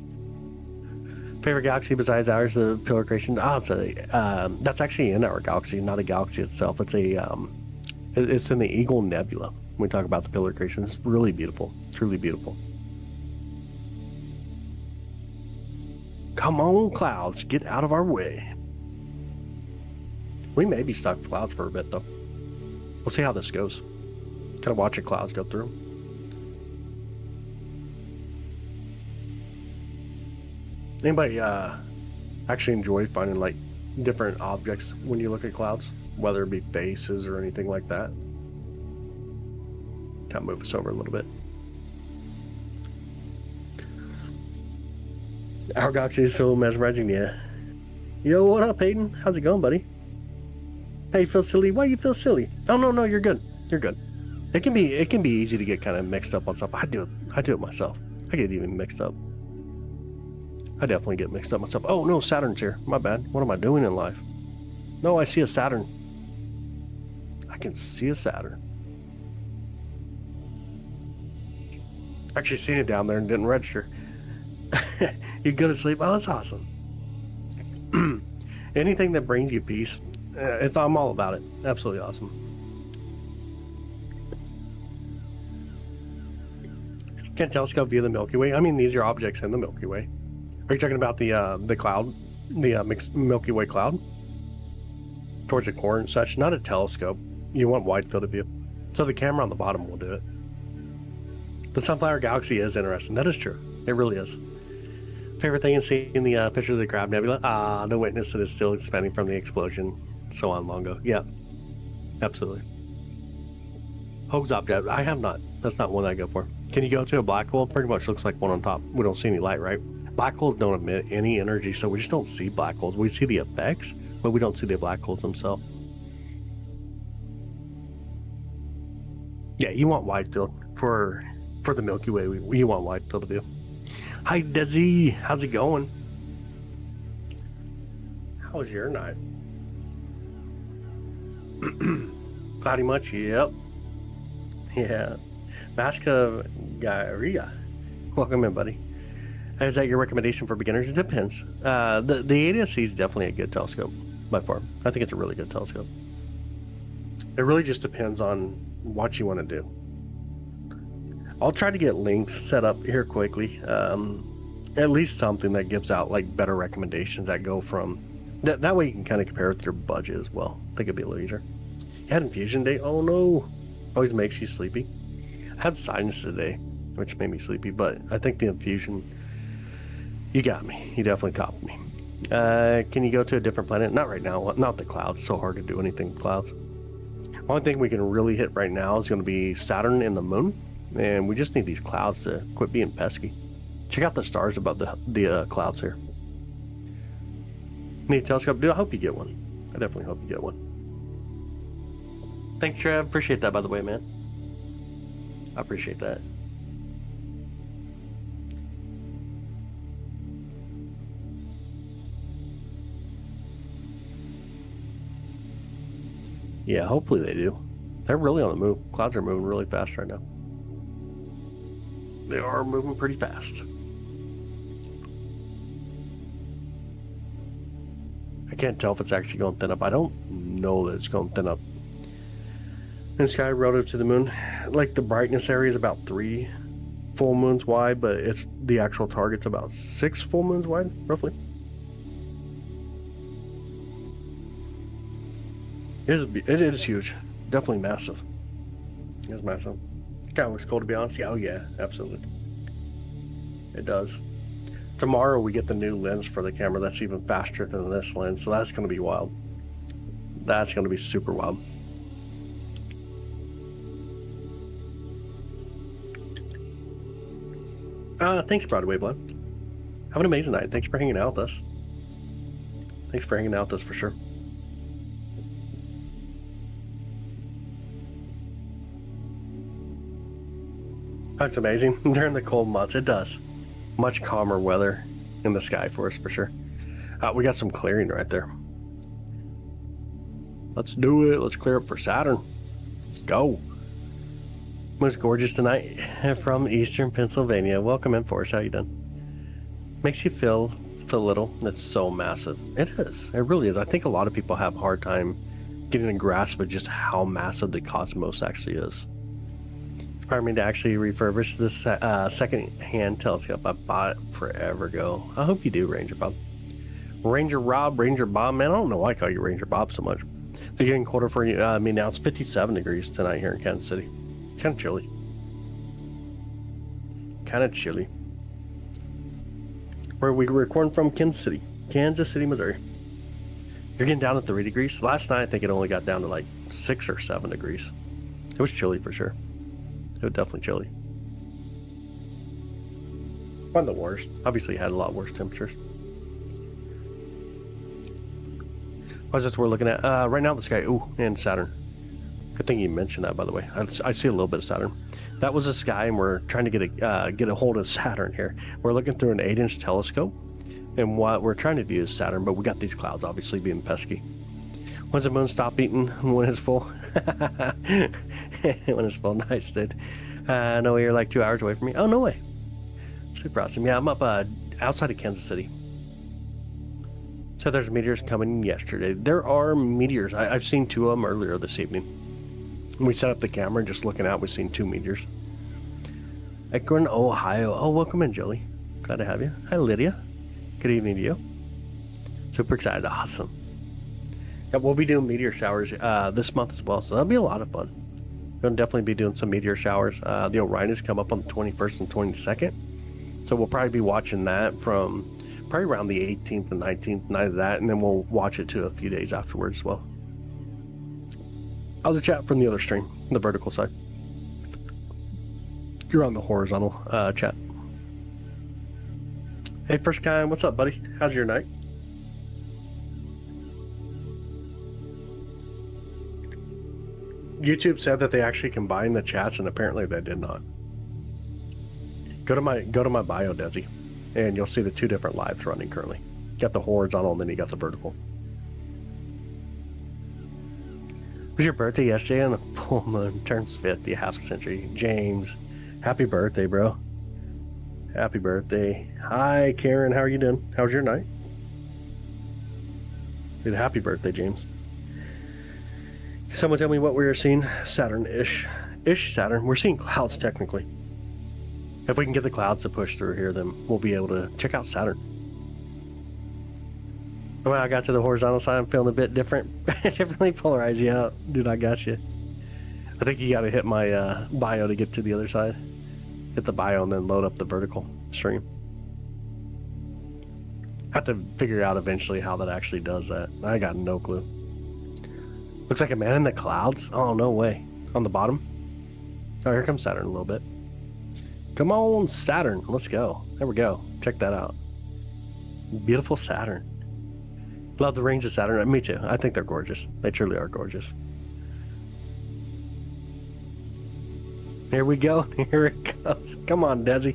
Favorite galaxy besides ours, the Pillar Creation? That's actually in our galaxy, not a galaxy itself. It's it's in the Eagle Nebula. When we talk about the Pillar Creation, it's really beautiful, truly beautiful. Come on, clouds, get out of our way. We may be stuck with clouds for a bit, though. We'll see how this goes. Kind of watch the clouds go through. Anybody actually enjoy finding like different objects when you look at clouds, whether it be faces or anything like that? Kind of move us over a little bit. Our galaxy is so mesmerizing, yeah. Yo, what up, Hayden? How's it going, buddy? Hey, you feel silly? Why you feel silly? Oh, no, you're good. You're good. It can be easy to get kind of mixed up on stuff. I do it myself. I get even mixed up. I definitely get mixed up myself. Oh, no, Saturn's here. My bad. What am I doing in life? No, I see a Saturn. I can see a Saturn. Actually seen it down there and didn't register. You go to sleep. Oh, that's awesome. Anything that brings you peace, I'm all about it. Absolutely awesome. Can telescope view the Milky Way? I mean, these are objects in the Milky Way. Are you talking about the cloud, the Milky Way cloud towards the core and such? Not a telescope. You want wide field of view. So the camera on the bottom will do it. The Sunflower Galaxy is interesting. That is true. It really is. Favorite thing is seeing the picture of the Crab Nebula. The witness that is still expanding from the explosion so on long ago. Yeah, absolutely. Hoax object. I have not. That's not one that I go for. Can you go to a black hole? Pretty much looks like one on top. We don't see any light, right? Black holes don't emit any energy, so we just don't see black holes. We see the effects, but we don't see the black holes themselves. Yeah, you want wide field for the Milky Way. You want wide field of view. Hi, Desi. How's it going? How was your night? Cloudy much? Yep. Yeah. Masca Garia. Welcome in, buddy. Is that your recommendation for beginners? It depends. The ADS-C is definitely a good telescope by far. I think it's a really good telescope. It really just depends on what you want to do. I'll try to get links set up here quickly. At least something that gives out like better recommendations that go from that way you can kind of compare with your budget as well. I think it'd be a little easier. You had infusion day? Oh no. Always makes you sleepy. I had sinus today, which made me sleepy, but I think the infusion, you got me. You definitely caught me. Can you go to a different planet? Not right now. Not the clouds. So hard to do anything with clouds. Only thing we can really hit right now is going to be Saturn and the moon. And we just need these clouds to quit being pesky. Check out the stars above the clouds here. Need a telescope? Dude, I hope you get one. I definitely hope you get one. Thanks, Trev. Appreciate that, by the way, man. I appreciate that. Yeah, hopefully they do. They're really on the move. Clouds are moving really fast right now. They are moving pretty fast. I can't tell if it's actually going thin up. I don't know that it's going thin up. In the sky relative to the moon, like the brightness area is about 3 full moons wide, but it's the actual target's about 6 full moons wide, roughly. It is huge. Definitely massive. It is massive. Kind of looks cool, to be honest. Yeah, oh yeah, absolutely. It does. Tomorrow we get the new lens for the camera that's even faster than this lens, so that's going to be wild. That's going to be super wild. Thanks, Broadway Blood. Have an amazing night. Thanks for hanging out with us. Thanks for hanging out with us for sure. That's amazing. During the cold months, it does. Much calmer weather in the sky for us for sure. We got some clearing right there. Let's do it. Let's clear up for Saturn. Let's go. Moon's gorgeous tonight from Eastern Pennsylvania. Welcome in, Forrest. How you doing? Makes you feel so little. It's so massive. It is. It really is. I think a lot of people have a hard time getting a grasp of just how massive the cosmos actually is. Inspired me to actually refurbish this second-hand telescope. I bought it forever ago. I hope you do, Ranger Bob. Ranger Rob, Ranger Bob, man, I don't know why I call you Ranger Bob so much. The getting quarter for me now, it's 57 degrees tonight here in Kansas City. Kind of chilly. Kind of chilly. Where we recording from Kansas City, Missouri. You're getting down to 3 degrees. Last night, I think it only got down to like 6 or 7 degrees. It was chilly for sure. It was definitely chilly. Not the worst. Obviously, had a lot worse temperatures. What's this we're looking at? Right now, the sky. Ooh, and Saturn. Good thing you mentioned that, by the way. I see a little bit of Saturn. That was the sky, and we're trying to get a hold of Saturn here. We're looking through an 8-inch telescope, and what we're trying to view is Saturn, but we got these clouds obviously being pesky. When's the moon stop eating? When it's full? When it's full. Nice, dude. No way, you're like 2 hours away from me. Oh, no way. Super awesome. Yeah, I'm up outside of Kansas City. So there's meteors coming yesterday. There are meteors. I've seen 2 of them earlier this evening. We set up the camera and just looking out, we've seen 2 meteors. Akron, Ohio. Oh, welcome in, Jolie. Glad to have you. Hi, Lydia. Good evening to you. Super excited. Awesome. Yeah, we'll be doing meteor showers this month as well, so that'll be a lot of fun. We'll definitely be doing some meteor showers. The Orionis come up on the 21st and 22nd, so we'll probably be watching that from probably around the 18th and 19th, night of that, and then we'll watch it too a few days afterwards as well. Other chat from the other stream, the vertical side. You're on the horizontal chat. Hey, first kind, what's up, buddy? How's your night? YouTube said that they actually combined the chats, and apparently they did not. Go to my bio, Desi, and you'll see the 2 different lives running currently. You got the horizontal, and then you got the vertical. Was your birthday yesterday on a full moon? Turns 50, half a century. James, happy birthday, bro. Happy birthday. Hi, Karen. How are you doing? How's your night? Dude, happy birthday, James. Someone tell me what we are seeing. Saturn-ish. Saturn. We're seeing clouds, technically. If we can get the clouds to push through here, then we'll be able to check out Saturn. When I got to the horizontal side, I'm feeling a bit different. Definitely polarize you out. Dude, I got you. I think you got to hit my bio to get to the other side. Hit the bio and then load up the vertical stream. Have to figure out eventually how that actually does that. I got no clue. Looks like a man in the clouds. Oh, no way. On the bottom. Oh, here comes Saturn a little bit. Come on, Saturn. Let's go. There we go. Check that out. Beautiful Saturn. Love the rings of Saturn. Me too. I think they're gorgeous. They truly are gorgeous. Here we go. Here it goes. Come on, Desi.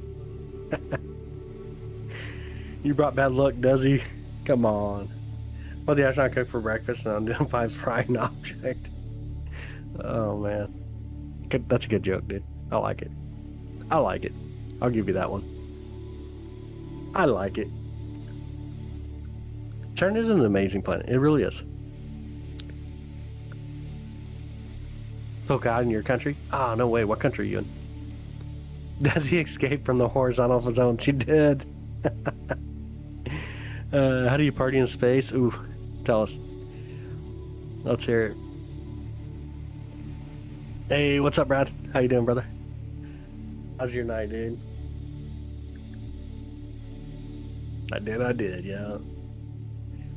You brought bad luck, Desi. Come on. Well, the astronaut cooked for breakfast, and I'm doing 5 frying object. Oh, man. That's a good joke, dude. I like it. I like it. I'll give you that one. I like it. Saturn is an amazing planet. It really is. So, God, in your country? Ah, no way. What country are you in? Does he escape from the horizontal zone? She did. How do you party in space? Ooh, tell us. Let's hear it. Hey, what's up, Brad? How you doing, brother? How's your night, dude? I did, yeah.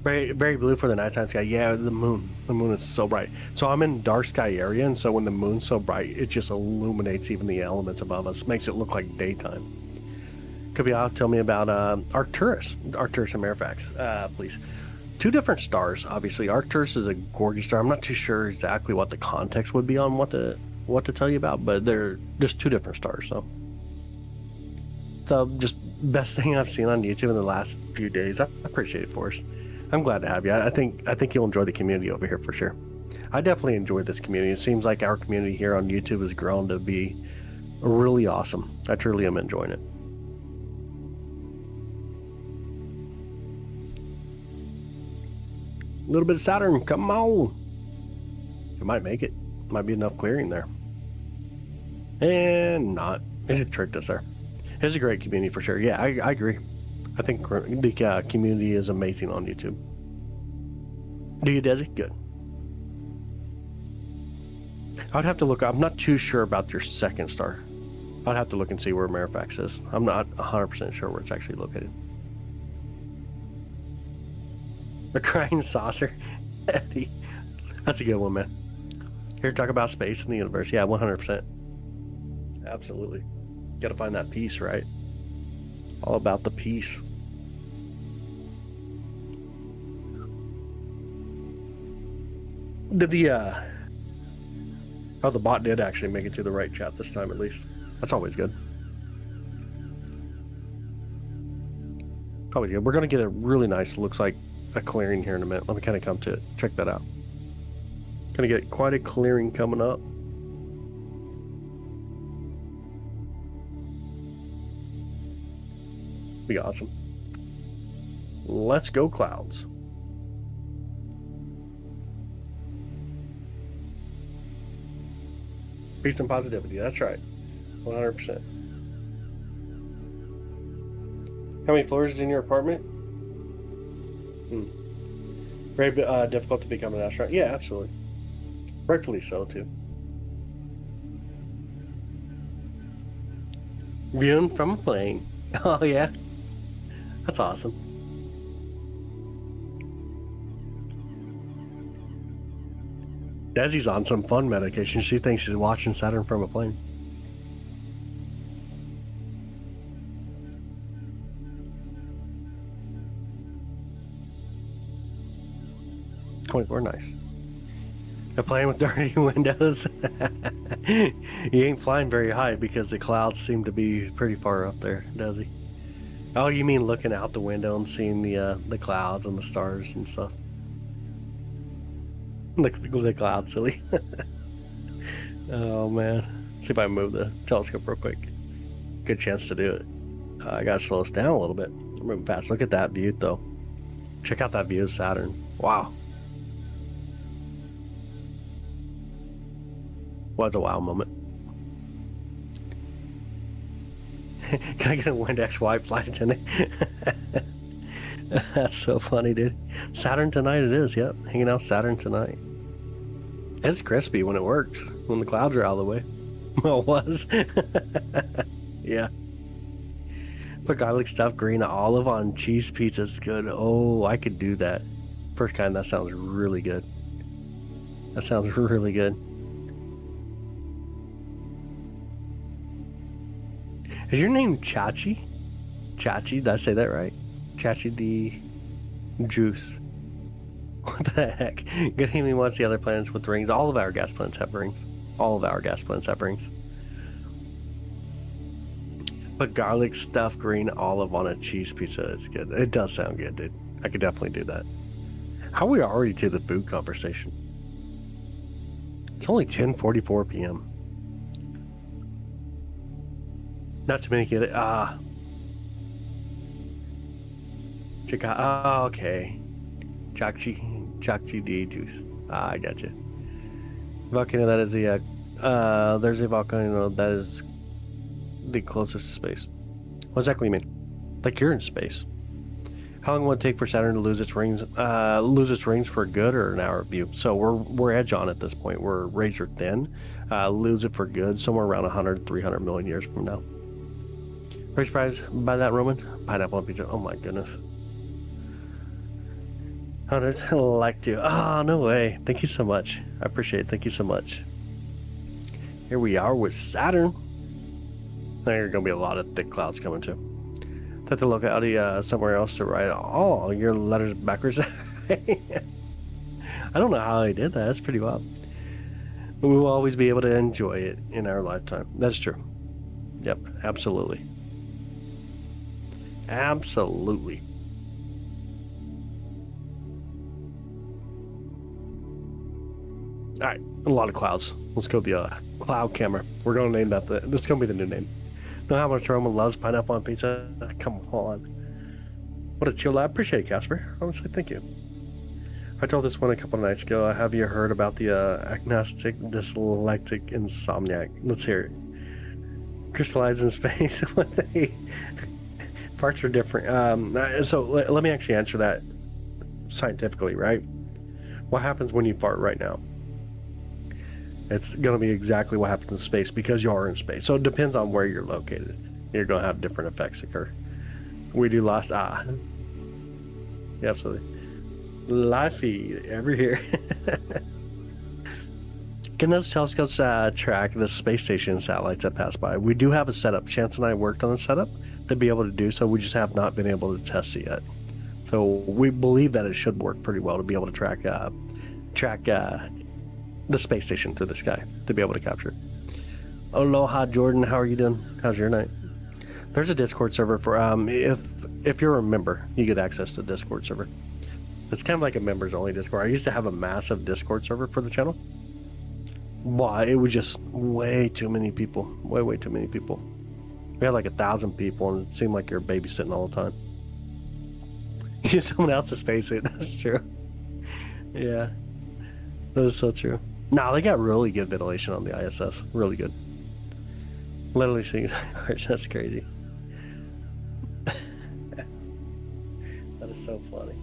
Very, very blue for the nighttime sky. Yeah, the moon. The moon is so bright. So I'm in dark sky area, and so when the moon's so bright, it just illuminates even the elements above us. Makes it look like daytime. Could be off. Tell me about Arcturus. Arcturus and Fairfax, please. 2 different stars, obviously. Arcturus is a gorgeous star. I'm not too sure exactly what the context would be on what to tell you about, but they're just 2 different stars. So just best thing I've seen on YouTube in the last few days. I appreciate it, Forrest. I'm glad to have you. I think you'll enjoy the community over here for sure. I definitely enjoy this community. It seems like our community here on YouTube has grown to be really awesome. I truly am enjoying it. A little bit of Saturn, come on. It might make it. Might be enough clearing there. And not. It tricked us there. It's a great community for sure. Yeah, I agree. I think the community is amazing on YouTube. Do you, Desi? Good. I'd have to look. I'm not too sure about your second star. I'd have to look and see where Fairfax is. I'm not 100% sure where it's actually located. The crying saucer. Eddie. That's a good one, man. Here to talk about space and the universe. Yeah, 100%. Absolutely. Got to find that peace, right? All about the peace. Did the oh, the bot did actually make it to the right chat this time, at least. That's always good. Always good. We're gonna get a really nice, looks like a clearing here in a minute. Let me kind of come to it. Check that out. Gonna get quite a clearing coming up. Be awesome. Let's go, clouds. Peace and positivity. That's right. 100%. How many floors is in your apartment? Very difficult to become an astronaut. Yeah, absolutely. Rightfully so, too. Viewing from a plane. Oh, yeah. That's awesome. Desi's on some fun medication. She thinks she's watching Saturn from a plane. Nice. They're playing with dirty windows. He ain't flying very high because the clouds seem to be pretty far up there, does he? Oh, you mean looking out the window and seeing the clouds and the stars and stuff? Look at the clouds, silly. Oh man. See if I can move the telescope real quick. Good chance to do it. I gotta slow us down a little bit. I'm moving fast. Look at that view though. Check out that view of Saturn. Wow. Was a wow moment. Can I get a Windex wipe, flight attendant? That's so funny, dude. Saturn tonight it is, yep. Hanging out Saturn tonight. It's crispy when it works, when the clouds are out of the way. Well, it was. Yeah. Put garlic stuffed green olive on cheese pizza is good. Oh, I could do that. First kind, that sounds really good. That sounds really good. Is your name Chachi? Chachi, did I say that right? Chachi D. Juice. What the heck? Good evening, what's the other planets with rings? All of our gas planets have rings. All of our gas planets have rings. But garlic stuffed green olive on a cheese pizza is good. It does sound good, dude. I could definitely do that. How are we already to the food conversation? It's only 10:44 p.m. Not too many get it. Check out. Oh, okay. Chakchi D juice. I got you. Volcano, that is the. There's a volcano that is the closest to space. What exactly you mean? Like you're in space. How long will it take for Saturn to lose its rings? Lose its rings for good or an hour view? So we're edge on at this point. We're razor thin. Lose it for good somewhere around 100, 300 million years from now. Very surprised by that, Roman. Pineapple on pizza. Oh my goodness. I'd like to. Oh, no way. Thank you so much. I appreciate it. Thank you so much. Here we are with Saturn. There are going to be a lot of thick clouds coming too. Have to look out somewhere else to write all your letters backwards. I don't know how I did that. That's pretty wild. But we will always be able to enjoy it in our lifetime. That's true. Yep, absolutely. Absolutely. All right, a lot of clouds. Let's go with the cloud camera. We're going to name that. This is going to be the new name. Know how much Roman loves pineapple on pizza? Come on. What a chill lab. Appreciate it, Casper. Honestly, thank you. I told this one a couple of nights ago. Have you heard about the agnostic dyslectic insomniac? Let's hear it. Crystallized in space. Parts are different. So let me actually answer that scientifically, right? What happens when you fart right now? It's going to be exactly what happens in space because you are in space. So it depends on where you're located. You're going to have different effects occur. We do lost. Yeah, absolutely. Live feed every here. Can those telescopes track the space station satellites that pass by? We do have a setup. Chance and I worked on a setup to be able to do so. We just have not been able to test it yet. So we believe that it should work pretty well to be able to track the space station through the sky to be able to capture it. Aloha, Jordan. How are you doing? How's your night? There's a Discord server for if you're a member, you get access to the Discord server. It's kind of like a members only Discord. I used to have a massive Discord server for the channel. Why? It was just way too many people. Way too many people. We had like 1,000 people, and it seemed like you're babysitting all the time. Use someone else's spacesuit. That's true. Yeah, that is so true. No, they got really good ventilation on the ISS. Really good. Literally seeing that's crazy. That is so funny.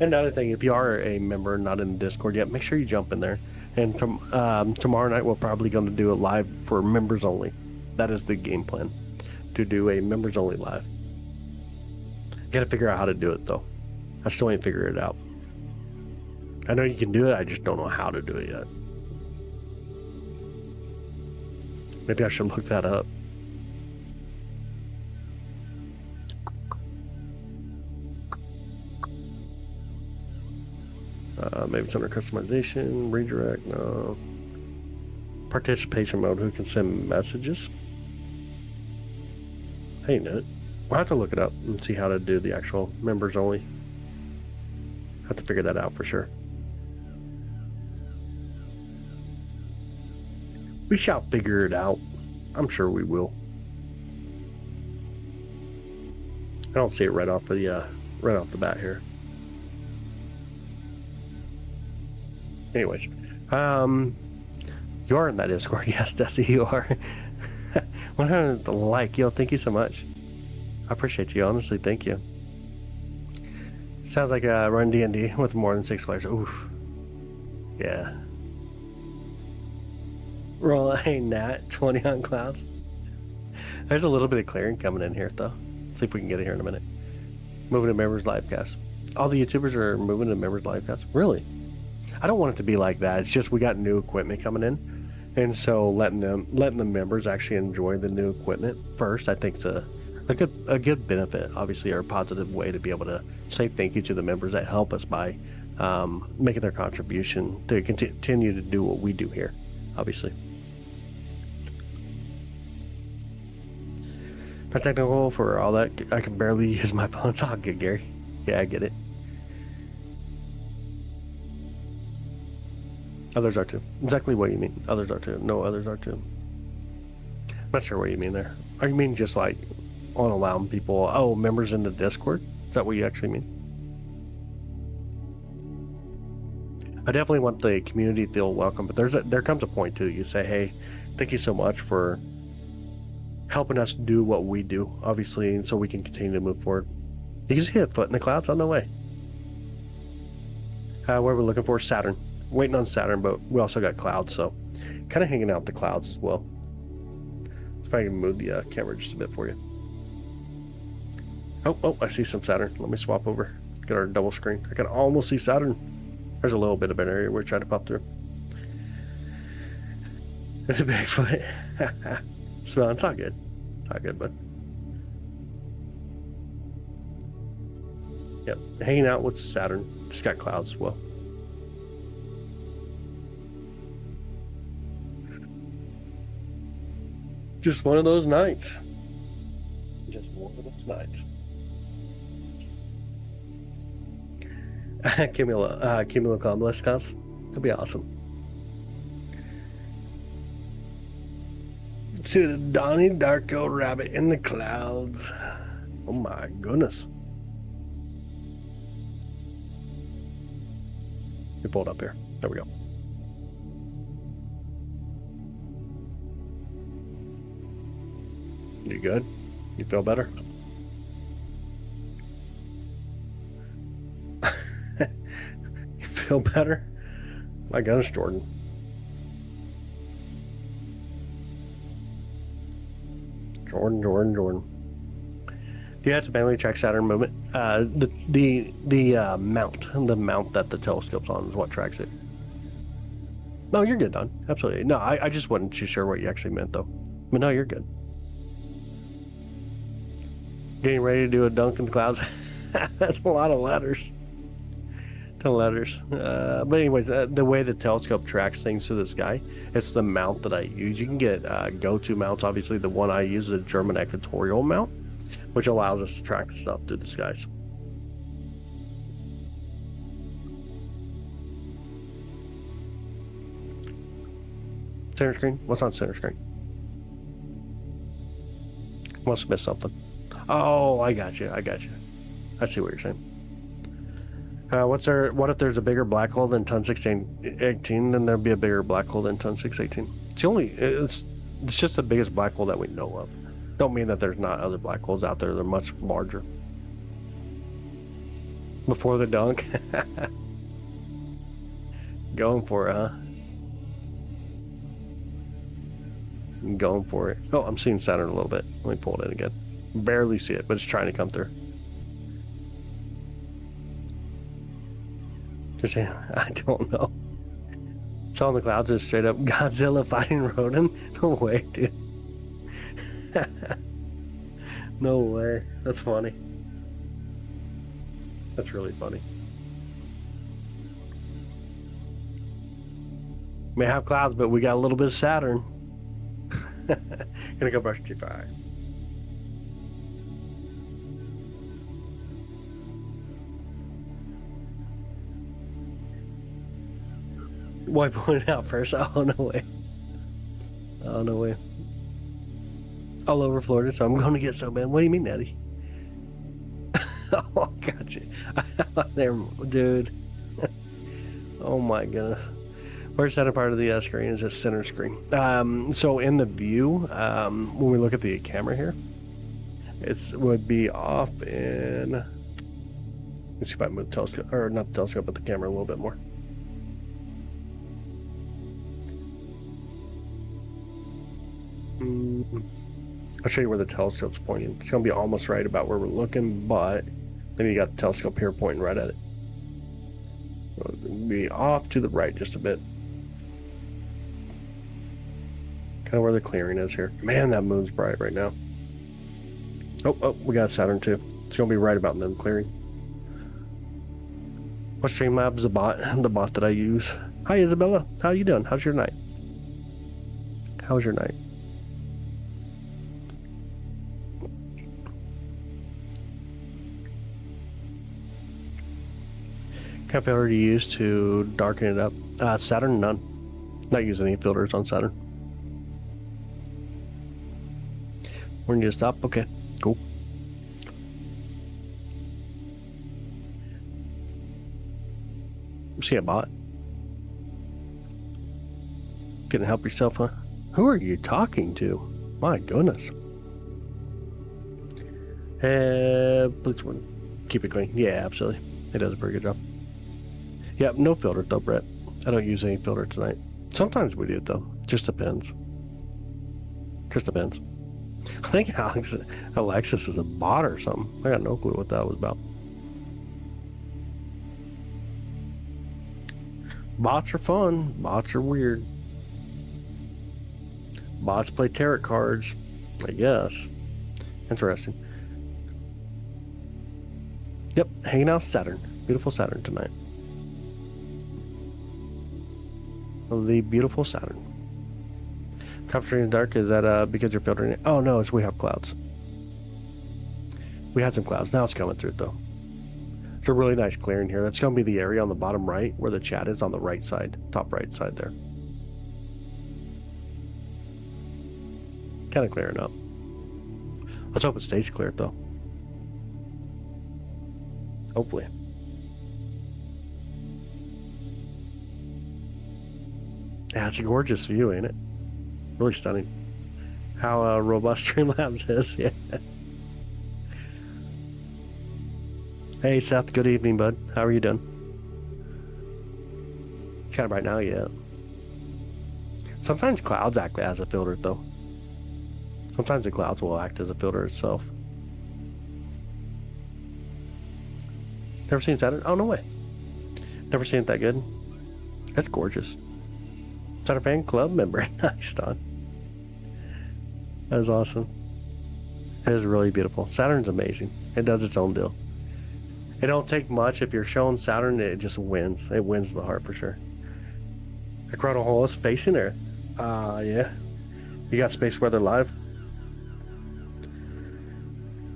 Another thing, if you are a member not in the Discord yet, make sure you jump in there. And tomorrow night we're probably going to do it live for members only. That is the game plan, to do a members only live. Gotta figure out how to do it though. I still ain't figured it out. I know you can do it, I just don't know how to do it yet. Maybe I should look that up. Maybe it's under customization, redirect, no. Participation mode, who can send messages? Hey, Nut. We'll have to look it up and see how to do the actual members only. Have to figure that out for sure. We shall figure it out. I'm sure we will. I don't see it right off the bat here. Anyways, you are in that Discord. Yes, Desi, you are. 100 like, yo, thank you so much. I appreciate you, honestly, thank you. Sounds like a run D&D with more than 6 players. Oof. Yeah. Roll a nat 20 on clouds. There's a little bit of clearing coming in here, though. Let's see if we can get it here in a minute. Moving to members livecast. All the YouTubers are moving to members livecast. Really? I don't want it to be like that. It's just we got new equipment coming in, and so letting the members actually enjoy the new equipment first, I think, is a good benefit, obviously, or a positive way to be able to say thank you to the members that help us by making their contribution to continue to do what we do here, obviously. Not technical for all that. I can barely use my phone. It's all good, Gary. Yeah, I get it. Others are too. Exactly what you mean. Others are too. No, others are too. I'm not sure what you mean there. Or you mean just like on allowing people, members in the Discord? Is that what you actually mean? I definitely want the community to feel welcome, but there comes a point too. You say, hey, thank you so much for helping us do what we do, obviously, so we can continue to move forward. You can see a foot in the clouds on the way. What we're looking for, Saturn. Waiting on Saturn, but we also got clouds, so kind of hanging out the clouds as well. If I can move the camera just a bit for you. Oh, I see some Saturn. Let me swap over. Get our double screen. I can almost see Saturn. There's a little bit of an area we're trying to pop through. It's a Bigfoot. Smell, it's not good. It's not good, but yep, hanging out with Saturn. Just got clouds as well. Just one of those nights. Just one of those nights. Cumulocumulus. That'd be awesome. To the Donnie Darko rabbit in the clouds. Oh my goodness. We pulled up here. There we go. You good? You feel better? You feel better? My goodness, Jordan. Jordan. You have to manually track Saturn movement. The mount that the telescope's on is what tracks it. No, you're good, Don. Absolutely. No, I just wasn't too sure what you actually meant, though. But no, you're good. Getting ready to do a dunk in the clouds. That's a lot of letters. But anyways, the way the telescope tracks things through the sky, it's the mount that I use. You can get go-to mounts. Obviously, the one I use is a German equatorial mount, which allows us to track stuff through the skies. Center screen? What's on center screen? Must have missed something. Oh, I got you. I see what you're saying. What if there's a bigger black hole than ton 618? Then there'd be a bigger black hole than ton 618. It's just the biggest black hole that we know of. Don't mean that there's not other black holes out there. They're much larger. Before the dunk. Going for it, huh? Going for it. Oh, I'm seeing Saturn a little bit. Let me pull it in again. Barely see it, but it's trying to come through. I don't know. It's all in the clouds. Is straight up Godzilla fighting Rodan. No way, dude. No way. That's funny. That's really funny. May have clouds, but we got a little bit of Saturn. Gonna go brush G5. Why point it out first? Oh, no way. Oh, no way. All over Florida, so I'm going to get so bad. What do you mean, Natty? Oh, gotcha. There, dude. Oh, my goodness. Where's that part of the screen? Is this center screen? So in the view, when we look at the camera here, it would be off in... Let's see if I move the telescope, or not the telescope, but the camera a little bit more. I'll show you where the telescope's pointing. It's going to be almost right about where we're looking, but then you got the telescope here pointing right at it. It'll be off to the right just a bit. Kind of where the clearing is here. Man, that moon's bright right now. Oh, we got Saturn too. It's going to be right about in the clearing. What Streamlabs, the bot that I use. Hi, Isabella. How you doing? How's your night? How's your night? What filter do you use to darken it up? Saturn, none. Not using any filters on Saturn. We're gonna stop. Okay, cool. See a bot. Couldn't help yourself, huh? Who are you talking to? My goodness. Please keep it clean. Yeah, absolutely. It does a pretty good job. Yep, no filter though, Brett. I don't use any filter tonight. Sometimes we do though. Just depends. Just depends. I think Alexis is a bot or something. I got no clue what that was about. Bots are fun. Bots are weird. Bots play tarot cards, I guess. Interesting. Yep, hanging out with Saturn. Beautiful Saturn tonight. The beautiful Saturn. Top screen is dark. Is that because you're filtering it? Oh no, it's we have clouds. We had some clouds. Now it's coming through though. It's a really nice clearing here. That's going to be the area on the bottom right where the chat is on the right side, top right side there. Kind of clearing up. Let's hope it stays clear though. Hopefully. Yeah, it's a gorgeous view, ain't it? Really stunning. How robust Streamlabs is, yeah. Hey Seth, good evening, bud. How are you doing? It's kind of bright now, yeah. Sometimes clouds act as a filter, though. Sometimes the clouds will act as a filter itself. Never seen Saturn? Oh, no way. Never seen it that good. That's gorgeous. Saturn fan club member. Nice, Don. That is awesome. It is really beautiful. Saturn's amazing. It does its own deal. It don't take much. If you're showing Saturn, it just wins. It wins the heart for sure. A coronal hole is facing Earth. Yeah. You got Space Weather Live.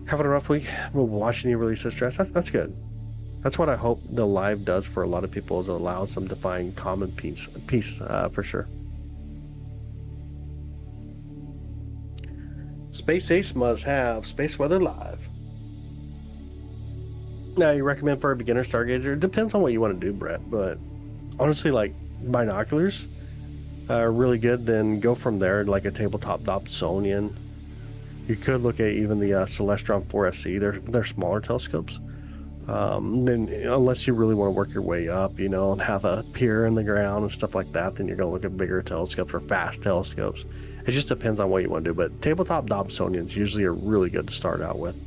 Having a rough week. We're watching you release the stress. That's good. That's what I hope the live does for a lot of people, is it allows them to find common peace for sure. Space Ace must have Space Weather Live. Now, you recommend for a beginner stargazer? It depends on what you want to do, Brett, but honestly, like, binoculars are really good. Then go from there, like a tabletop Dobsonian. You could look at even the Celestron 4SC. They're smaller telescopes. Then unless you really want to work your way up, you know, and have a pier in the ground and stuff like that, then you're going to look at bigger telescopes or fast telescopes. It just depends on what you want to do, but tabletop Dobsonians usually are really good to start out with.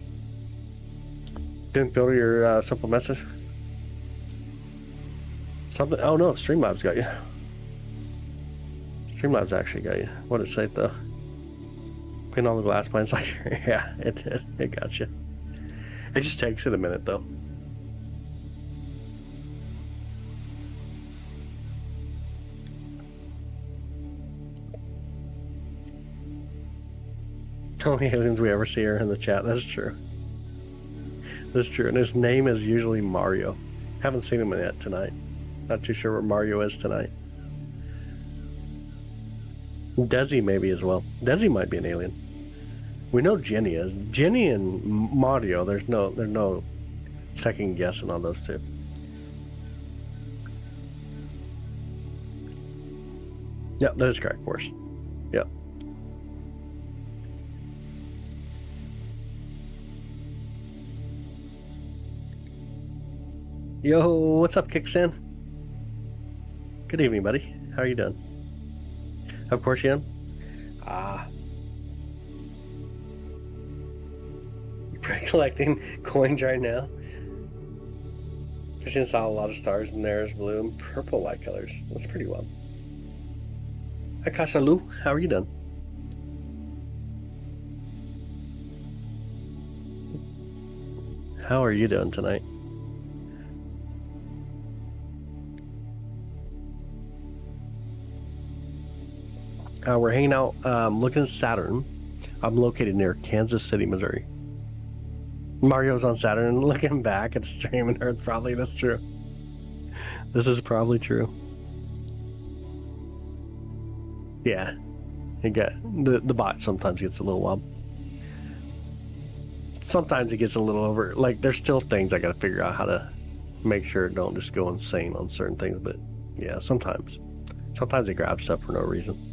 Didn't filter your simple message? Something? Oh no, Streamlabs got you. Streamlabs actually got you. What did it say though? Clean all the glass planes, like, yeah, it did. It got you. It just takes it a minute though. How many aliens we ever see are in the chat? That's true. That's true. And his name is usually Mario. Haven't seen him yet tonight. Not too sure where Mario is tonight. Desi maybe as well. Desi might be an alien. We know Jenny is. Jenny and Mario, there's no second guessing on those two. Yeah, that is correct, of course. Yeah. Yo, what's up, Kickstand? Good evening, buddy. How are you doing? Of course, Ian. You're collecting coins right now. Christian saw a lot of stars in there as blue and purple light colors. That's pretty well. Hi, Kasalu. How are you doing? How are you doing tonight? We're hanging out looking at Saturn. I'm located near Kansas City, Missouri. Mario's on Saturn looking back at the stream and Earth. Probably that's true. This is probably true. Yeah. You get the bot sometimes gets a little wild. Sometimes it gets a little over. Like, there's still things I gotta figure out how to make sure it don't just go insane on certain things, but yeah, sometimes it grabs stuff for no reason.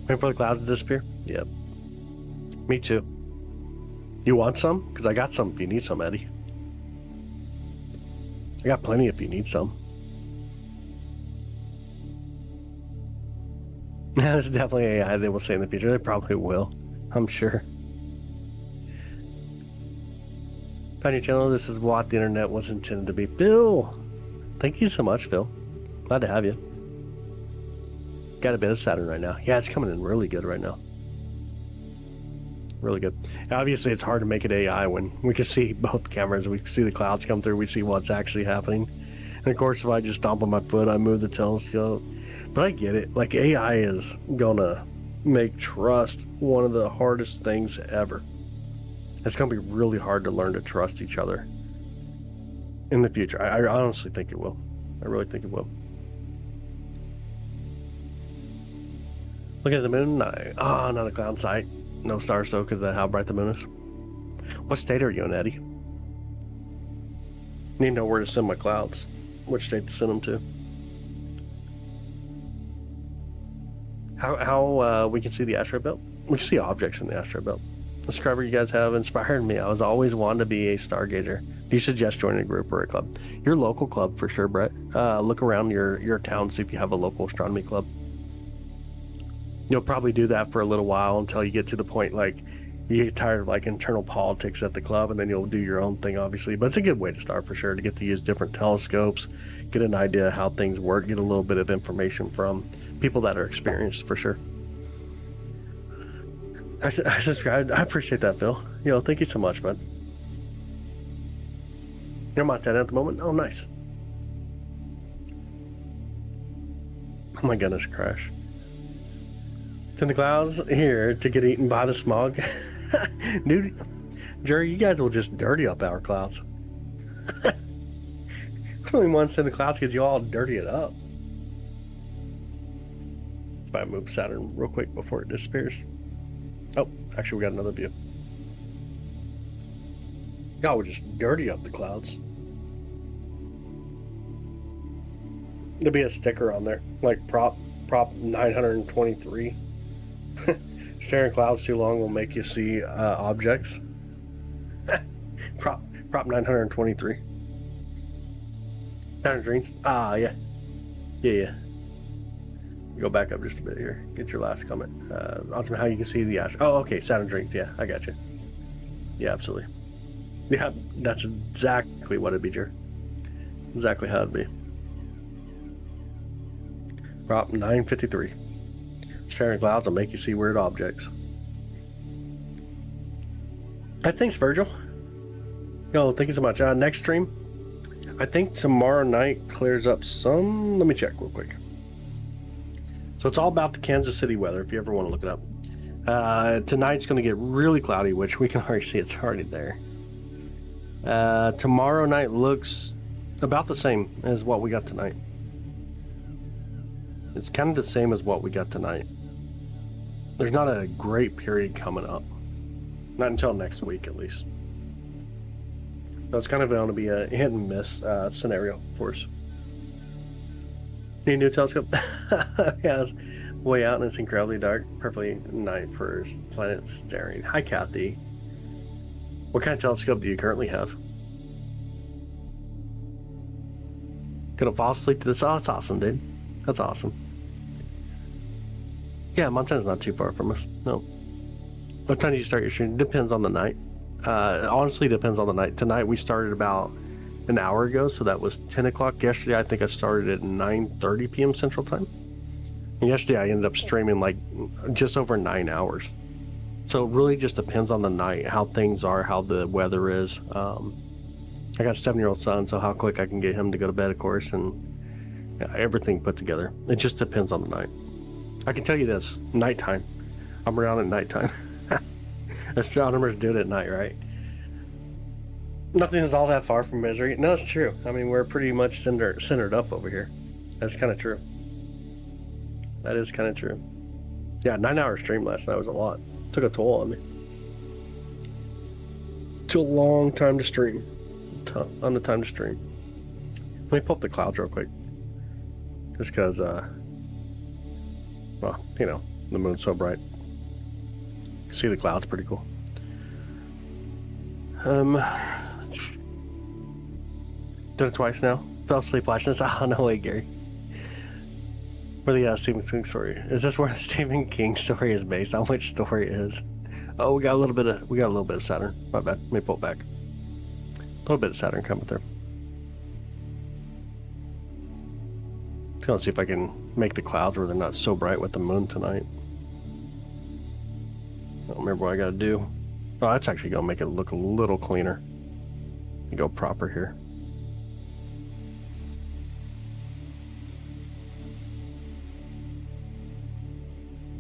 Waiting for the clouds to disappear? Yep. Me too. You want some? Because I got some if you need some, Eddie. I got plenty if you need some. There's definitely AI they will say in the future. They probably will. I'm sure. Found your channel. This is what the internet was intended to be. Phil! Thank you so much, Phil. Glad to have you. Got a bit of Saturn right now. Yeah, it's coming in really good right now. Really good. Obviously, it's hard to make it AI when we can see both cameras. We can see the clouds come through. We see what's actually happening. And of course, if I just stomp on my foot, I move the telescope. But I get it. Like, AI is gonna make trust one of the hardest things ever. It's gonna be really hard to learn to trust each other in the future. I honestly think it will. I really think it will. Look at the moon. Not a cloud sight. No stars though, because of how bright the moon is. What state are you in, Eddie? Need to know where to send my clouds. Which state to send them to. How we can see the asteroid belt? We can see objects in the asteroid belt. The subscriber you guys have inspired me. I was always wanting to be a stargazer. Do you suggest joining a group or a club? Your local club for sure, Brett. Look around your town, see if you have a local astronomy club. You'll probably do that for a little while until you get to the point like you get tired of like internal politics at the club, and then you'll do your own thing, obviously. But it's a good way to start for sure, to get to use different telescopes, get an idea of how things work, get a little bit of information from people that are experienced for sure. I subscribed. I appreciate that, Phil. Yo, thank you so much, bud. You're in Montana at the moment? Oh, nice. Oh my goodness, Crash. To the clouds here to get eaten by the smog. Dude, Jerry, you guys will just dirty up our clouds. I don't even want to send the clouds because you all dirty it up. If I move Saturn real quick before it disappears. Oh, Actually, we got another view. God, we're just dirty up the clouds. There'll be a sticker on there, like prop 923. Staring clouds too long will make you see objects. prop 923. Saturn dreams. Ah, yeah. Go back up just a bit here. Get your last comment. Awesome. How you can see the ash. Oh, okay. Saturn dreams. Yeah, I got you. Yeah, absolutely. Yeah, that's exactly what it'd be, Jer. Exactly how it'd be. Prop 953. Staring clouds will make you see weird objects. Thanks, Virgil. Yo, thank you so much. Next stream, I think tomorrow night clears up some. Let me check real quick. So it's all about the Kansas City weather, if you ever want to look it up. Tonight's going to get really cloudy, which we can already see it's already there. Tomorrow night looks about the same as what we got tonight. It's kind of the same as what we got tonight. There's not a great period coming up. Not until next week, at least. So it's kind of going to be a hit and miss scenario for us. Need a new telescope? Yeah, it's way out and it's incredibly dark. Perfectly night for planet staring. Hi, Kathy. What kind of telescope do you currently have? Gonna fall asleep to this? Oh, that's awesome, dude. That's awesome. Yeah, Montana's not too far from us. No. What time did you start your stream? Depends on the night. Honestly, depends on the night. Tonight we started about an hour ago, so that was 10 o'clock. Yesterday, I think I started at 9:30 p.m. Central Time. And yesterday, I ended up streaming like just over 9 hours. So it really just depends on the night, how things are, how the weather is. I got a 7-year-old son, so how quick I can get him to go to bed, of course, and everything put together. It just depends on the night. I can tell you this, nighttime. I'm around at nighttime. Astronomers do it at night, right? Nothing is all that far from misery. No, it's true. I mean, we're pretty much centered up over here. That's kind of true. That is kind of true. Yeah, 9-hour stream last night was a lot. Took a toll on me. Took a long time to stream. On the time to stream. Let me pull up the clouds real quick. Just because, well, you know, the moon's so bright. See the clouds, pretty cool. Done it twice now. Fell asleep watching this. Oh, no way, Gary. Where the Stephen King story is this where the Stephen King story is based on? Which story is? Oh, we got a little bit of Saturn. My bad. Let me pull it back. A little bit of Saturn coming through. Let's see if I can make the clouds where they're not so bright with the moon tonight. I don't remember what I gotta do. Oh, that's actually gonna make it look a little cleaner. Go proper here.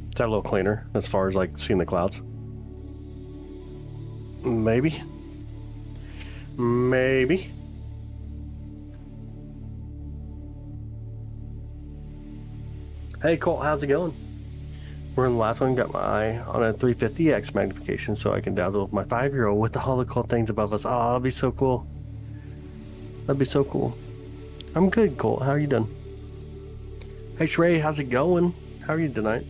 Is that a little cleaner as far as like seeing the clouds? Maybe. Maybe. Hey Colt, how's it going? We're in the last one. Got my eye on a 350x magnification so I can dazzle with my 5-year-old with all the cool things above us. Oh, that'd be so cool. That'd be so cool. I'm good, Colt. How are you doing? Hey Shrey, how's it going? How are you tonight?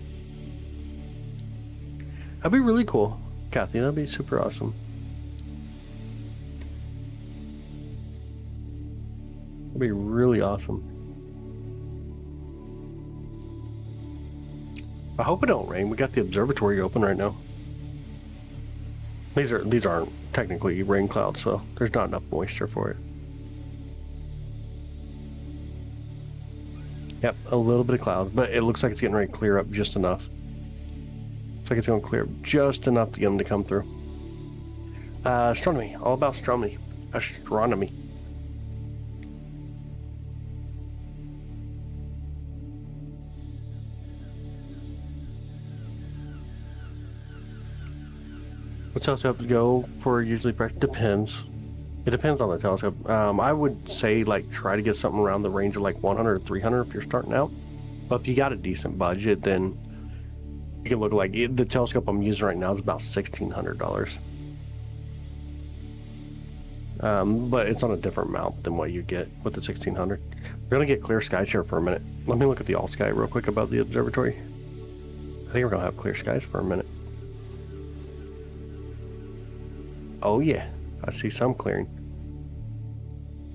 That'd be really cool, Kathy. That'd be super awesome. That'd be really awesome. I hope it don't rain. We got the observatory open right now. These aren't technically rain clouds, so there's not enough moisture for it. Yep, a little bit of clouds, but it looks like it's getting ready to clear up just enough. Looks like it's going to clear up just enough to get them to come through. Astronomy, all about astronomy. Astronomy. What telescope to go for usually? Depends. It depends on the telescope. I would say like try to get something around the range of like 100 or 300 if you're starting out. But if you got a decent budget, then You can look like the telescope I'm using right now is about $1,600. But it's on a different mount than what you get with the 1600. We're gonna get clear skies here for a minute. Let me look at the all sky real quick above the observatory. I think we're gonna have clear skies for a minute. Oh yeah, I see some clearing.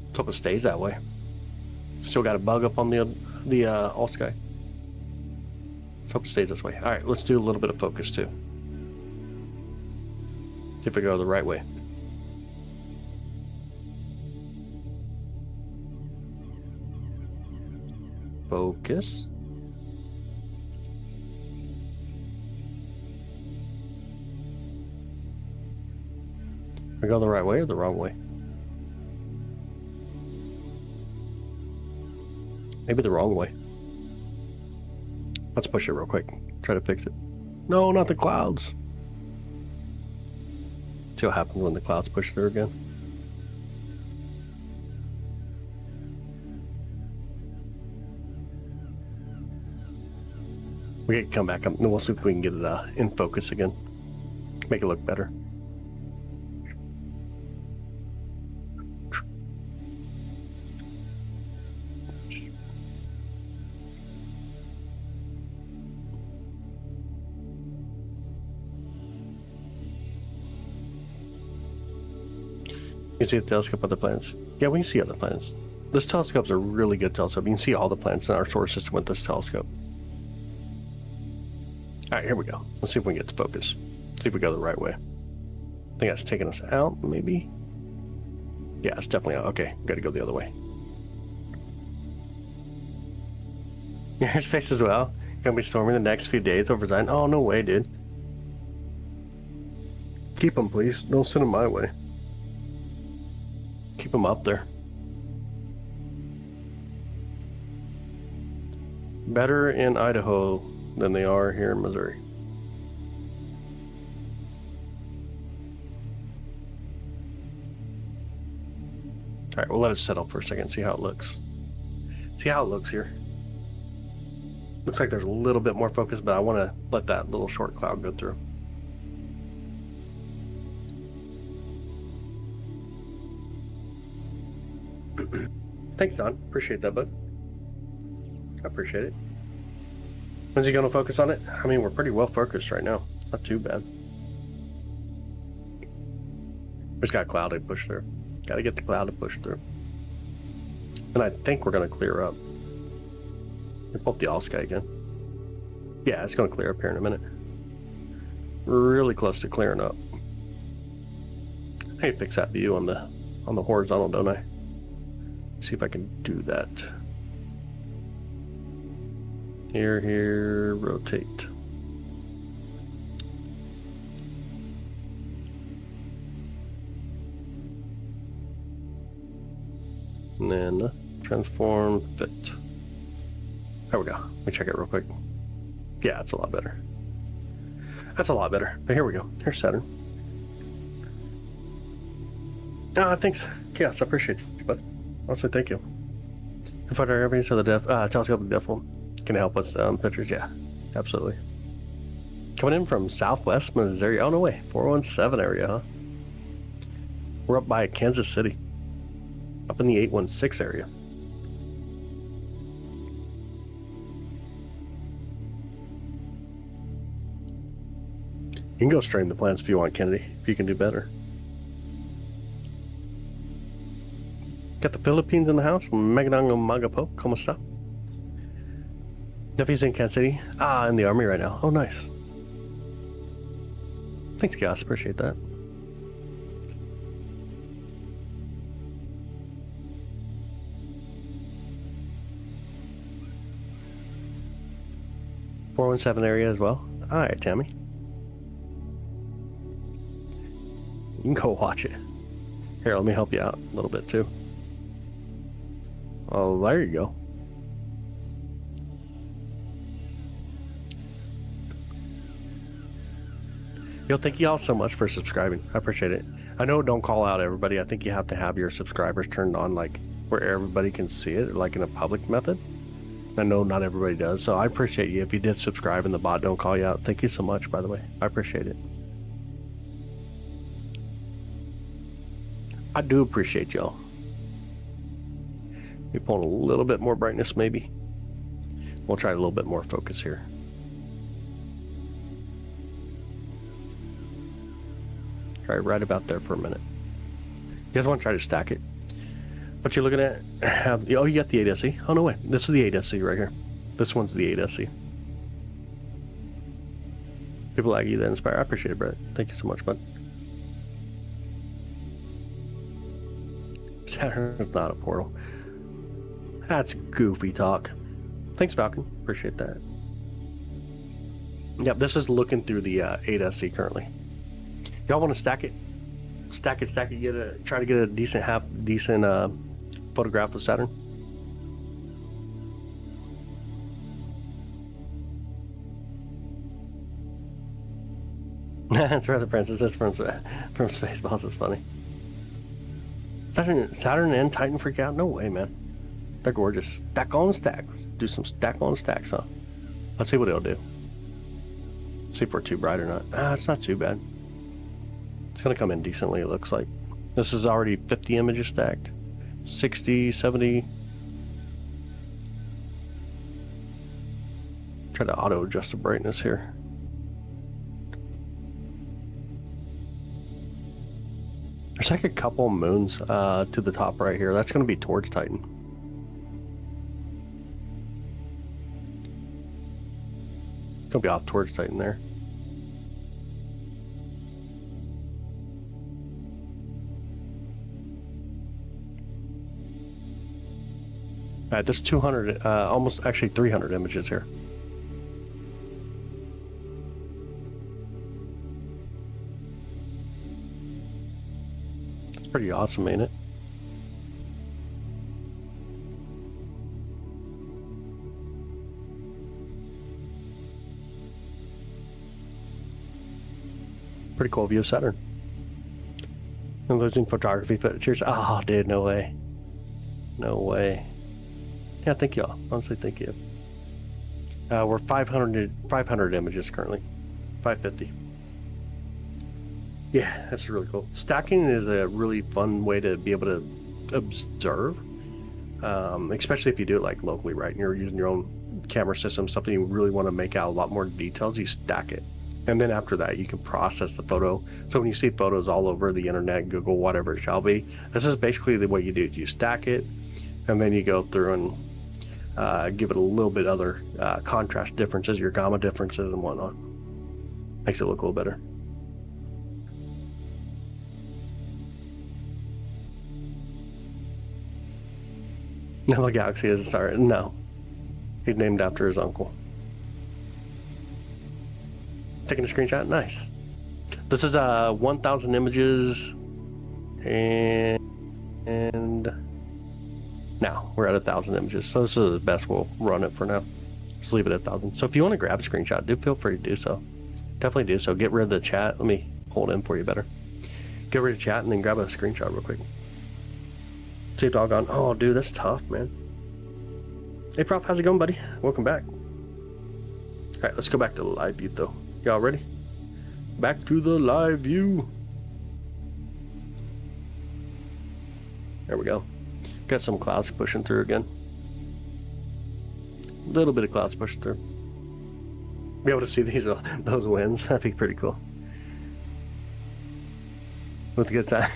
Let's hope it stays that way. Still got a bug up on the all sky. Let's hope it stays this way. All right, let's do a little bit of focus too. See if we go the right way. Focus. We go the right way or the wrong way? Maybe the wrong way. Let's push it real quick. Try to fix it. No, not the clouds. See what happens when the clouds push through again. We can come back up and we'll see if we can get it in focus again. Make it look better. You can see the telescope of the planets. Yeah, we can see other planets. This telescope's a really good telescope. You can see all the planets in our solar system with this telescope. Alright, here we go. Let's see if we can get to focus. See if we go the right way. I think that's taking us out, maybe? Yeah, it's definitely out. Okay, gotta go the other way. Your space as well. Gonna be storming the next few days over Zion. Oh, no way, dude. Keep them, please. Don't send them my way. Keep them up there. Better in Idaho than they are here in Missouri. Alright, we'll let it settle for a second, see how it looks. See how it looks here. Looks like there's a little bit more focus, but I want to let that little short cloud go through. Thanks, Don. Appreciate that, bud. I appreciate it. When's he going to focus on it? I mean, we're pretty well focused right now. It's not too bad. We just got a cloud to push through. Got to get the cloud to push through. And I think we're going to clear up. Let me pull up the all sky again. Yeah, it's going to clear up here in a minute. We're really close to clearing up. I need to fix that view on the horizontal, don't I? See if I can do that. Here, rotate. And then transform fit. There we go. Let me check it real quick. Yeah, that's a lot better. That's a lot better. But here we go. Here's Saturn. Thanks. Yes, I appreciate you, bud. I'll say thank you. The photography so the telescope depth can help us pictures. Yeah, absolutely. Coming in from Southwest Missouri. Oh, no way. 417 area, huh? We're up by Kansas City. Up in the 816 area. You can go stream the plans if you want, Kennedy, if you can do better. Got the Philippines in the house. Magandang umaga po. ¿Cómo está? Nephew's in Kansas City. In the army right now. Oh, nice. Thanks, guys. Appreciate that. .417 area as well. All right, Tammy. You can go watch it. Here, let me help you out a little bit too. Oh, there you go. Yo, thank you all so much for subscribing. I appreciate it. I know don't call out everybody. I think you have to have your subscribers turned on, like where everybody can see it, like in a public method. I know not everybody does, so I appreciate you. If you did subscribe and the bot don't call you out, thank you so much, by the way. I appreciate it. I do appreciate y'all. We pull a little bit more brightness, maybe. We'll try a little bit more focus here. Try it right about there for a minute. You guys want to try to stack it? What you're looking at? Oh, you got the 8SE. Oh, no way. This is the 8SE right here. This one's the 8SE. People like you that inspire. I appreciate it, Brett. Thank you so much, bud. Saturn is not a portal. That's goofy talk. Thanks, Falcon. Appreciate that. Yep, this is looking through the 8SE currently. Y'all want to stack it? Stack it. Try to get a decent photograph of Saturn. That's right, the princess. That's from Spaceballs. That's funny. Saturn and Titan freak out? No way, man. They're gorgeous. Stack on stacks. Do some stack on stacks, huh? Let's see what it'll do. See if we're too bright or not. It's not too bad. It's gonna come in decently, it looks like. This is already 50 images stacked. 60, 70. Try to auto adjust the brightness here. There's like a couple moons to the top right here. That's going to be towards Titan. It's going to be off towards Titan there. All right, this 200, almost actually 300 images here. It's pretty awesome, ain't it? Pretty cool view of Saturn. I'm losing photography features. Oh, dude, no way. No way. Yeah, thank y'all. Honestly, thank you. We're 500 images currently. 550. Yeah, that's really cool. Stacking is a really fun way to be able to observe, especially if you do it like locally, right? And you're using your own camera system, something you really want to make out a lot more details, you stack it. And then after that, you can process the photo. So when you see photos all over the internet, Google, whatever it shall be, this is basically the way you do it. You stack it, and then you go through and give it a little bit other contrast differences, your gamma differences and whatnot. Makes it look a little better. No, the Galaxy is a star. No. He's named after his uncle. Taking a screenshot? Nice. This is 1,000 images, and now we're at 1,000 images. So this is the best we'll run it for now. Just leave it at 1,000. So if you want to grab a screenshot, do feel free to do so. Definitely do so. Get rid of the chat. Let me hold in for you better. Get rid of chat and then grab a screenshot real quick. See if doggone. Oh, dude, that's tough, man. Hey, Prof, how's it going, buddy? Welcome back. All right, let's go back to the live view, though. Y'all ready? Back to the live view. There we go. Got some clouds pushing through again. A little bit of clouds pushing through. Be able to see those winds. That'd be pretty cool. With a good time.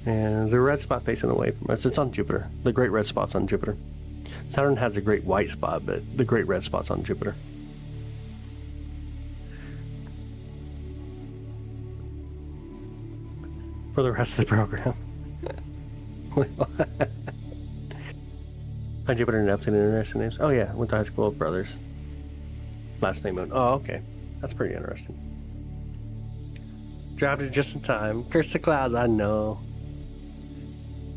And the red spot facing away from us, it's on Jupiter. The great red spot's on Jupiter. Saturn has a great white spot, but the great red spot's on Jupiter. For the rest of the program. On Jupiter and Neptune, interesting names. Oh yeah, went to high school with brothers. Last name Moon. Oh, okay. That's pretty interesting. Dropped it just in time. Curse the clouds, I know.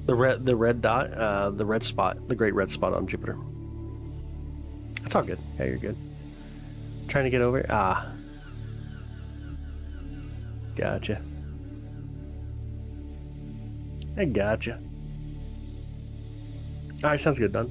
The red dot, the red spot, the great red spot on Jupiter. That's all good. Yeah, you're good. Trying to get over it. Ah. Gotcha. I gotcha. Alright, sounds good, Don.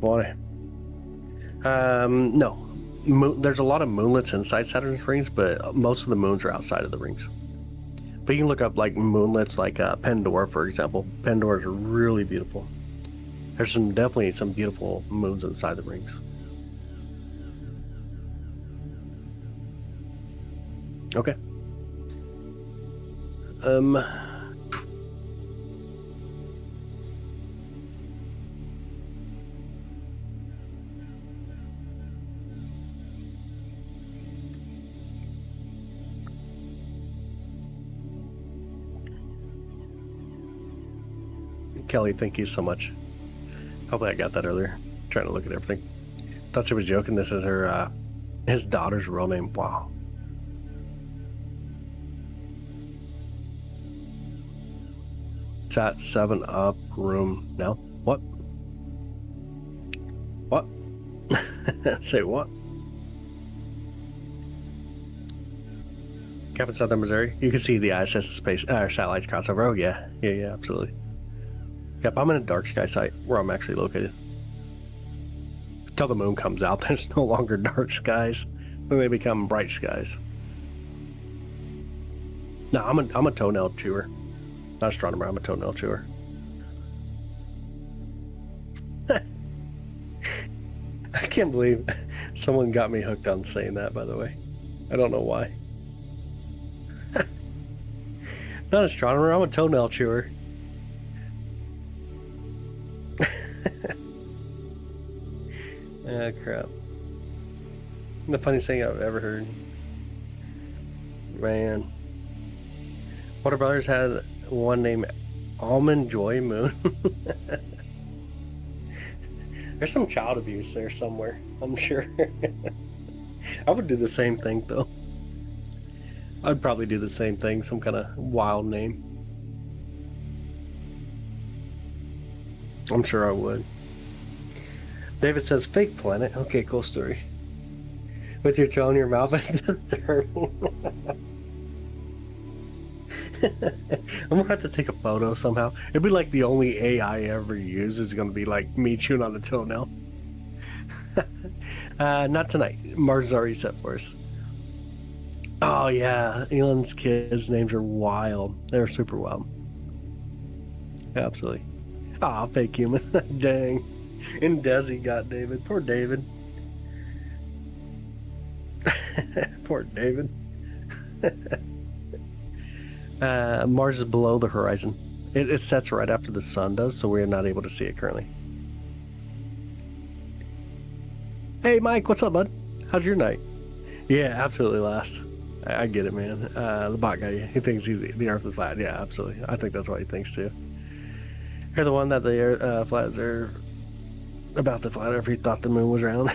What? No. There's a lot of moonlets inside Saturn's rings, but most of the moons are outside of the rings. But you can look up like moonlets, like Pandora, for example. Pandora's are really beautiful. There's definitely some beautiful moons inside the rings. Okay. Kelly, thank you so much. Hopefully I got that earlier. Trying to look at everything. Thought she was joking. This is her, his daughter's real name. Wow. Sat 7 up room. No? What? What? Say what? Cap in southern Missouri. You can see the ISS space satellites crossover. Oh yeah, yeah, absolutely. Yep, I'm in a dark sky site where I'm actually located. Until the moon comes out, there's no longer dark skies. Then they become bright skies. No, I'm a toenail chewer. Not astronomer, I'm a toenail chewer. I can't believe someone got me hooked on saying that, by the way. I don't know why. Not astronomer, I'm a toenail chewer. Ah, crap. The funniest thing I've ever heard. Man. Water Brothers had one named Almond Joy Moon. There's some child abuse there somewhere, I'm sure. I would do the same thing, though. I'd probably do the same thing, some kind of wild name. I'm sure I would. David says, fake planet. Okay, cool story. With your toe in your mouth, it's disturbing. I'm gonna have to take a photo somehow. It'd be like the only AI I ever use is gonna be like me chewing on a toenail. Not tonight. Mars is already set for us. Oh yeah, Elon's kids' names are wild. They're super wild. Absolutely. Ah, fake human. Dang. And Desi got David. Poor David. Poor David. Mars is below the horizon. It sets right after the sun does, so we're not able to see it currently. Hey, Mike, what's up, bud? How's your night? Yeah, absolutely last. I get it, man. The bot guy, he thinks the Earth is flat. Yeah, absolutely. I think that's what he thinks, too. You're the one that the flat earther about the flat earther, he thought the moon was round.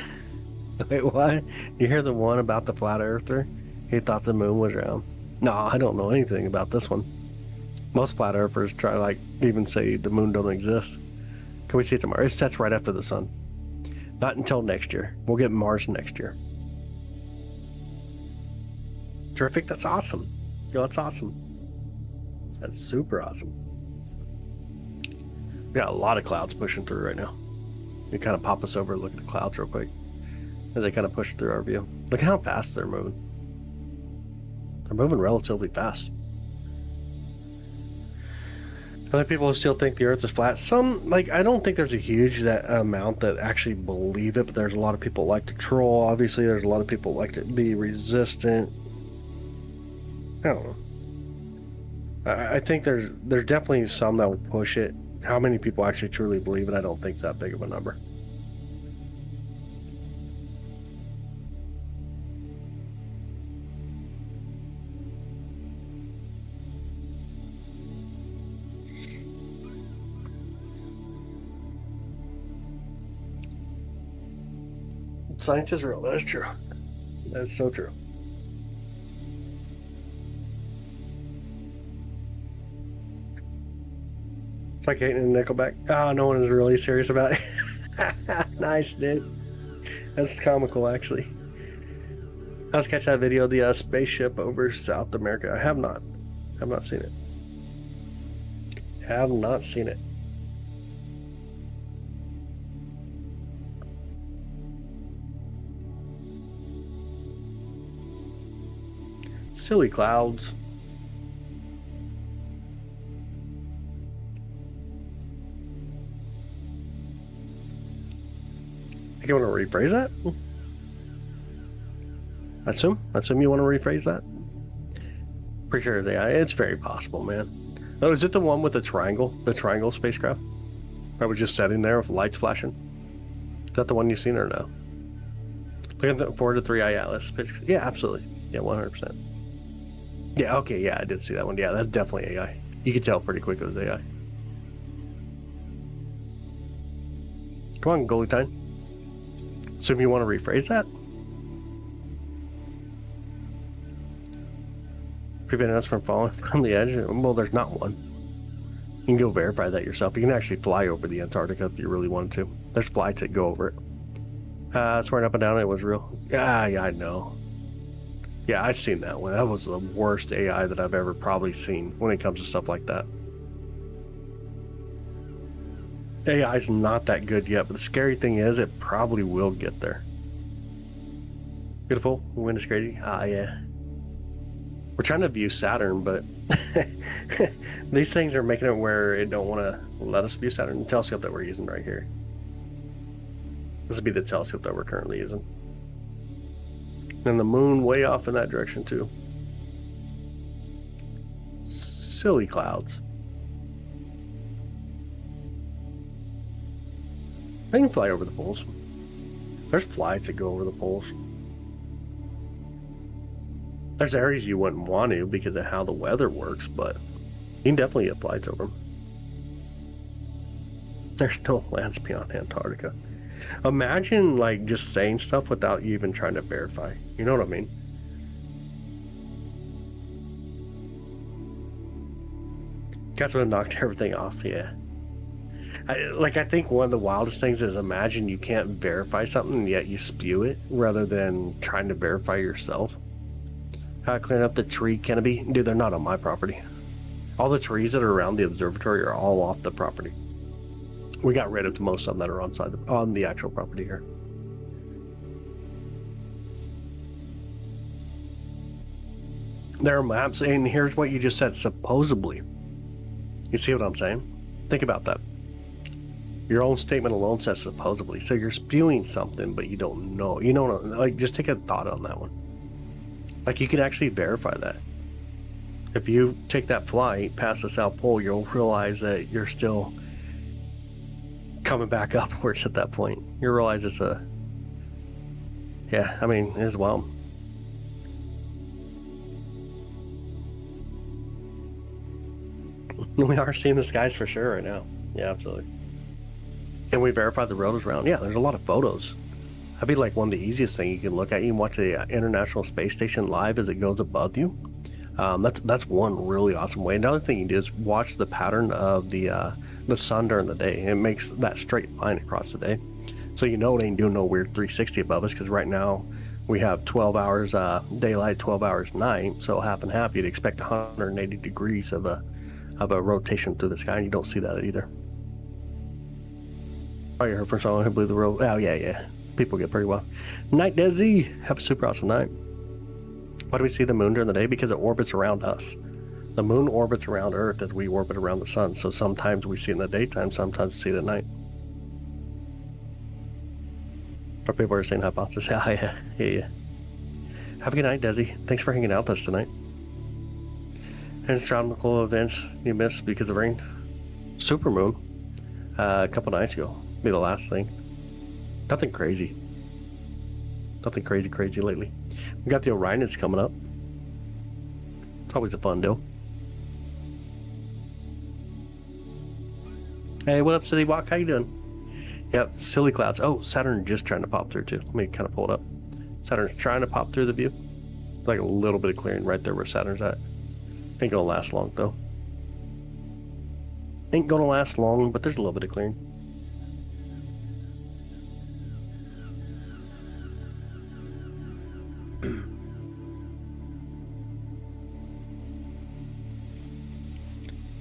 Wait, what? You hear the one about the flat earther? He thought the moon was round. No, I don't know anything about this one. Most flat earthers try, like, even say the moon don't exist. Can we see it tomorrow? It sets right after the sun. Not until next year. We'll get Mars next year. Terrific. That's awesome. Yo, that's awesome. That's super awesome. We got a lot of clouds pushing through right now. You kind of pop us over and look at the clouds real quick as they kind of push through our view. Look how fast they're moving. They're moving relatively fast. Other people still think the Earth is flat. Some, like, I don't think there's a huge amount that actually believe it, but there's a lot of people like to troll. Obviously, there's a lot of people like to be resistant. I don't know. I think there's definitely some that will push it. How many people actually truly believe it, I don't think it's that big of a number. Science is real. That is true. That is so true. It's like hating a Nickelback. Oh, no one is really serious about it. Nice, dude. That's comical, actually. I was catching that video of the spaceship over South America. I have not. Have not seen it. Have not seen it. Silly clouds. I think I want to rephrase that. I assume you want to rephrase that. Pretty sure it's AI. It's very possible, man. Oh, is it the one with the triangle spacecraft that was just sitting there with lights flashing? Is that the one you've seen or no? Look at the 4 to 3i Atlas. Yeah, absolutely. Yeah, 100%. Yeah, okay, yeah, I did see that one. Yeah, that's definitely AI. You could tell pretty quick it was AI. Come on, goalie time. Assume you want to rephrase that? Preventing us from falling from the edge? Well, there's not one. You can go verify that yourself. You can actually fly over the Antarctica if you really wanted to. There's flights that go over it. Swearing up and down it was real. Yeah, I know. Yeah, I've seen that one. That was the worst AI that I've ever probably seen when it comes to stuff like that. AI's not that good yet, but the scary thing is it probably will get there. Beautiful. The wind is crazy. Yeah. We're trying to view Saturn, but these things are making it where it don't want to let us view Saturn. The telescope that we're using right here. This would be the telescope that we're currently using. And the moon way off in that direction too. Silly clouds. They can fly over the poles. There's flights that go over the poles. There's areas you wouldn't want to because of how the weather works, but you can definitely get flights over them. There's no lands beyond Antarctica. Imagine like just saying stuff without you even trying to verify. You know what I mean? Guys would have knocked everything off, yeah. I think one of the wildest things is imagine you can't verify something and yet you spew it rather than trying to verify yourself. Clearing up the tree canopy. Dude, they're not on my property. All the trees that are around the observatory are all off the property. We got rid of most of them that are on the actual property here. There are maps, and here's what you just said, supposedly. You see what I'm saying? Think about that. Your own statement alone says supposedly. So you're spewing something, but you don't know. You know, like, just take a thought on that one. Like, you can actually verify that. If you take that flight past the South Pole, you'll realize that you're still coming back upwards at that point. You realize it's a... Yeah, I mean, it's wild. We are seeing the skies for sure right now. Yeah, absolutely. Can we verify the road is round? Yeah, there's a lot of photos. That'd be like one of the easiest things you can look at. You can watch the International Space Station live as it goes above you. That's one really awesome way. Another thing you can do is watch the pattern of the sun during the day. It makes that straight line across the day. So you know it ain't doing no weird 360 above us, because right now we have 12 hours daylight, 12 hours night. So half and half, you'd expect 180 degrees of a rotation through the sky, and you don't see that either. Oh, you heard from someone who blew the road. Oh, yeah. People get pretty well. Night, Desi. Have a super awesome night. Why do we see the moon during the day? Because it orbits around us. The moon orbits around Earth as we orbit around the sun. So sometimes we see it in the daytime, sometimes we see it at night. Or people are saying hypothesis. Yeah. Have a good night, Desi. Thanks for hanging out with us tonight. And astronomical events you missed because of rain. Supermoon. A couple nights ago. Be the last thing. Nothing crazy. Nothing crazy lately. We got the Orionids coming up. It's always a fun deal. Hey, what up, City Walk? How you doing? Yep, silly clouds. Oh, Saturn just trying to pop through too. Let me kind of pull it up. Saturn's trying to pop through the view. Like a little bit of clearing right there where Saturn's at. Ain't gonna last long though. Ain't gonna last long, but there's a little bit of clearing.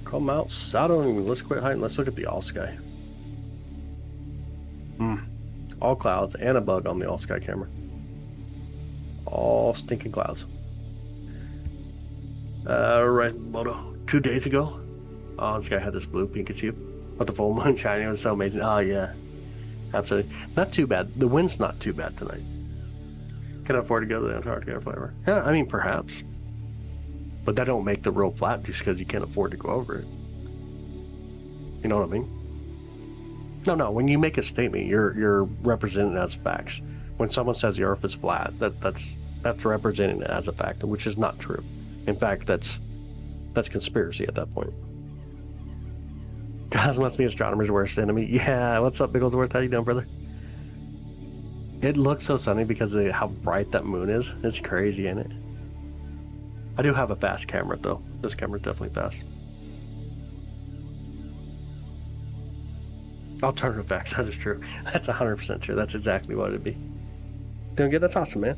Come out, Saturn. Let's quit hiding. Let's look at the all sky. All clouds and a bug on the all sky camera. All stinking clouds. Right, Moto. 2 days ago. Oh, this guy had this blue Pikachu with the full moon shining. It was so amazing. Oh, yeah. Absolutely. Not too bad. The wind's not too bad tonight. Can I afford to go to the Antarctica forever? Yeah, I mean, perhaps. But that don't make the road flat just because you can't afford to go over it. You know what I mean? No. When you make a statement, you're representing it as facts. When someone says the Earth is flat, that's representing it as a fact, which is not true. In fact, that's conspiracy at that point. Guys must be astronomers' worst enemy. Yeah, what's up, Bigglesworth? How you doing, brother? It looks so sunny because of how bright that moon is. It's crazy, ain't it? I do have a fast camera, though. This camera's definitely fast. Alternative facts, that is true. That's 100% true. That's exactly what it'd be. Doing good? That's awesome, man.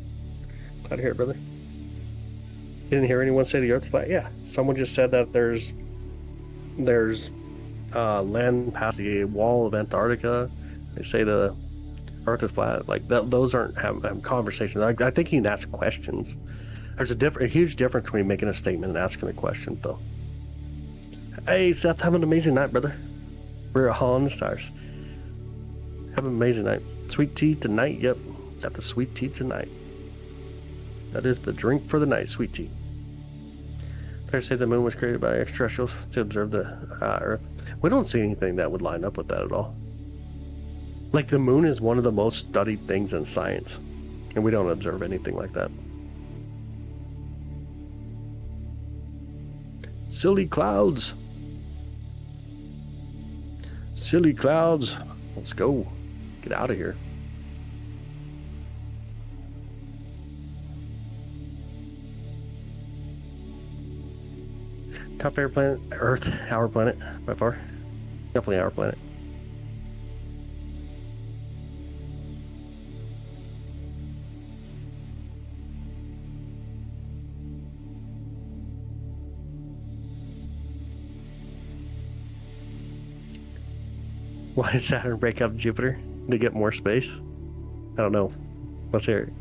Glad to hear it, brother. You didn't hear anyone say the Earth's flat? Yeah. Someone just said that there's land past the wall of Antarctica. They say the Earth is flat. Like, those aren't have conversations. I think you can ask questions. There's a huge difference between making a statement and asking a question, though. Hey, Seth, have an amazing night, brother. We're all in the stars. Have an amazing night. Sweet tea tonight. Yep, got the sweet tea tonight. That is the drink for the night, sweet tea. They say the moon was created by extraterrestrials to observe the Earth. We don't see anything that would line up with that at all. Like, the moon is one of the most studied things in science, and we don't observe anything like that. Silly clouds. Silly clouds. Let's go. Get out of here. Top favorite planet? Earth. Our planet, by far. Definitely our planet. Why did Saturn break up Jupiter? To get more space? I don't know. Let's hear it.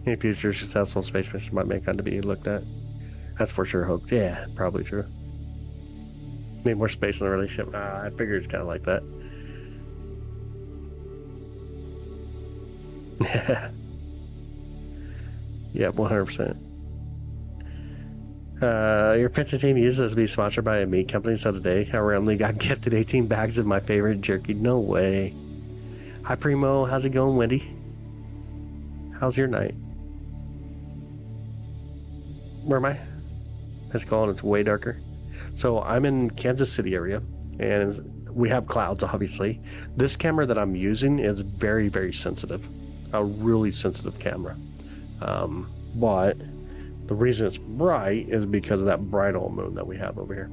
Any future successful space mission might make on to be looked at. That's for sure hoax. Yeah, probably true. Need more space in the relationship. I figured it's kind of like that. Yeah, 100%. Your fencing team uses to be sponsored by a meat company, so today I randomly got gifted 18 bags of my favorite jerky. No way. Hi, Primo. How's it going, Wendy? How's your night? Where am I? It's called. It's way darker. So I'm in Kansas City area, and we have clouds, obviously. This camera that I'm using is very, very sensitive. A really sensitive camera. But the reason it's bright is because of that bright old moon that we have over here.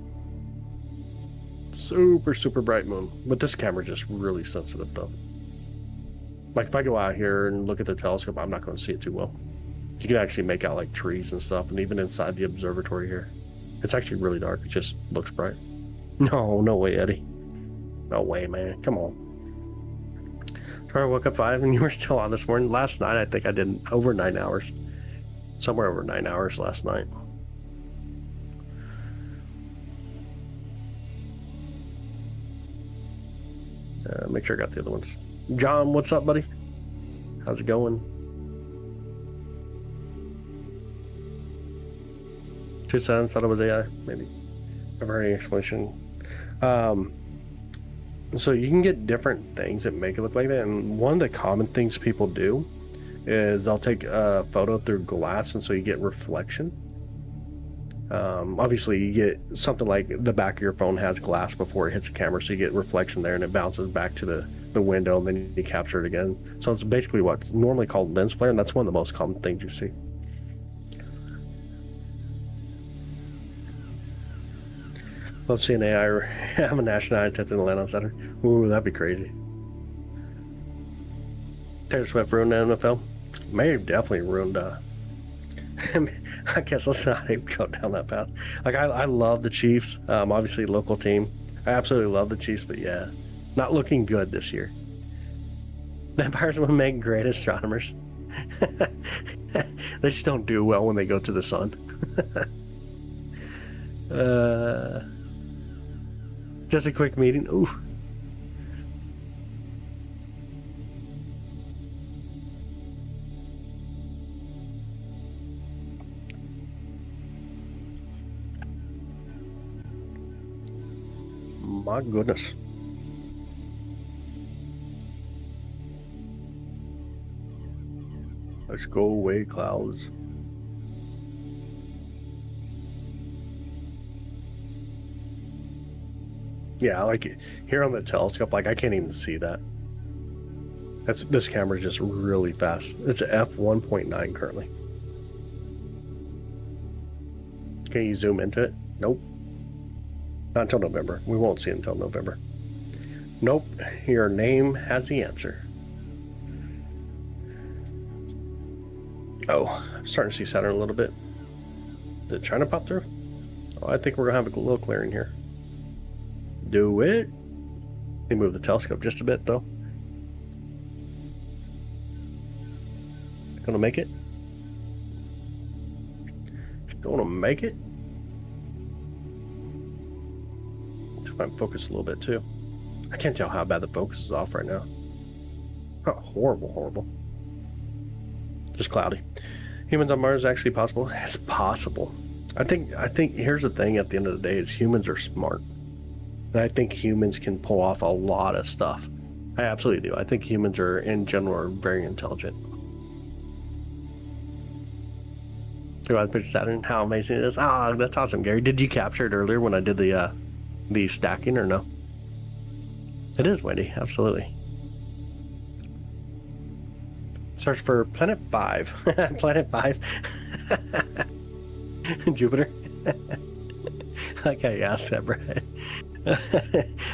Super, super bright moon. But this camera is just really sensitive, though. Like, if I go out here and look at the telescope, I'm not going to see it too well. You can actually make out, like, trees and stuff, and even inside the observatory here. It's actually really dark. It just looks bright. No way, Eddie. No way, man. Come on. I woke up 5 and you were still on this morning. Last night, I think I did over 9 hours. Somewhere over 9 hours last night. Make sure I got the other ones. John, what's up, buddy? How's it going? 2 cents, thought it was AI, maybe. Never heard any explanation. So you can get different things that make it look like that, and one of the common things people do is they'll take a photo through glass, and so you get reflection. Obviously you get something like the back of your phone has glass before it hits the camera, so you get reflection there and it bounces back to the window, and then you capture it again. So it's basically what's normally called lens flare, and that's one of the most common things you see. Love seeing AI have a national attempted to land on Saturn. Ooh, that'd be crazy. Taylor Swift ruined the NFL. May have definitely ruined. I guess let's not even go down that path. Like, I love the Chiefs. Obviously, local team. I absolutely love the Chiefs, but yeah, not looking good this year. Vampires would make great astronomers. They just don't do well when they go to the sun. Just a quick meeting. Ooh. My goodness. Let's go away, clouds. Yeah, like here on the telescope, like I can't even see that. This camera's just really fast. It's f1.9 currently. Can you zoom into it? Nope. Not until November. We won't see it until November. Nope. Your name has the answer. Oh, I'm starting to see Saturn a little bit. Is it trying to pop through? Oh, I think we're gonna have a little clearing here. Do it. Let me move the telescope just a bit though. Gonna make it. Gonna make it. If I focus a little bit too. I can't tell how bad the focus is off right now. Oh, horrible, horrible. Just cloudy. Humans on Mars actually possible? It's possible. I think here's the thing at the end of the day is humans are smart. And I think humans can pull off a lot of stuff. I absolutely do. I think humans are in general are very intelligent. Do I picture Saturn? How amazing it is. Ah, that's awesome, Gary. Did you capture it earlier when I did the stacking or no? It is windy, absolutely. Search for Planet 5. Planet 5. Jupiter. Okay, ask that, Brett.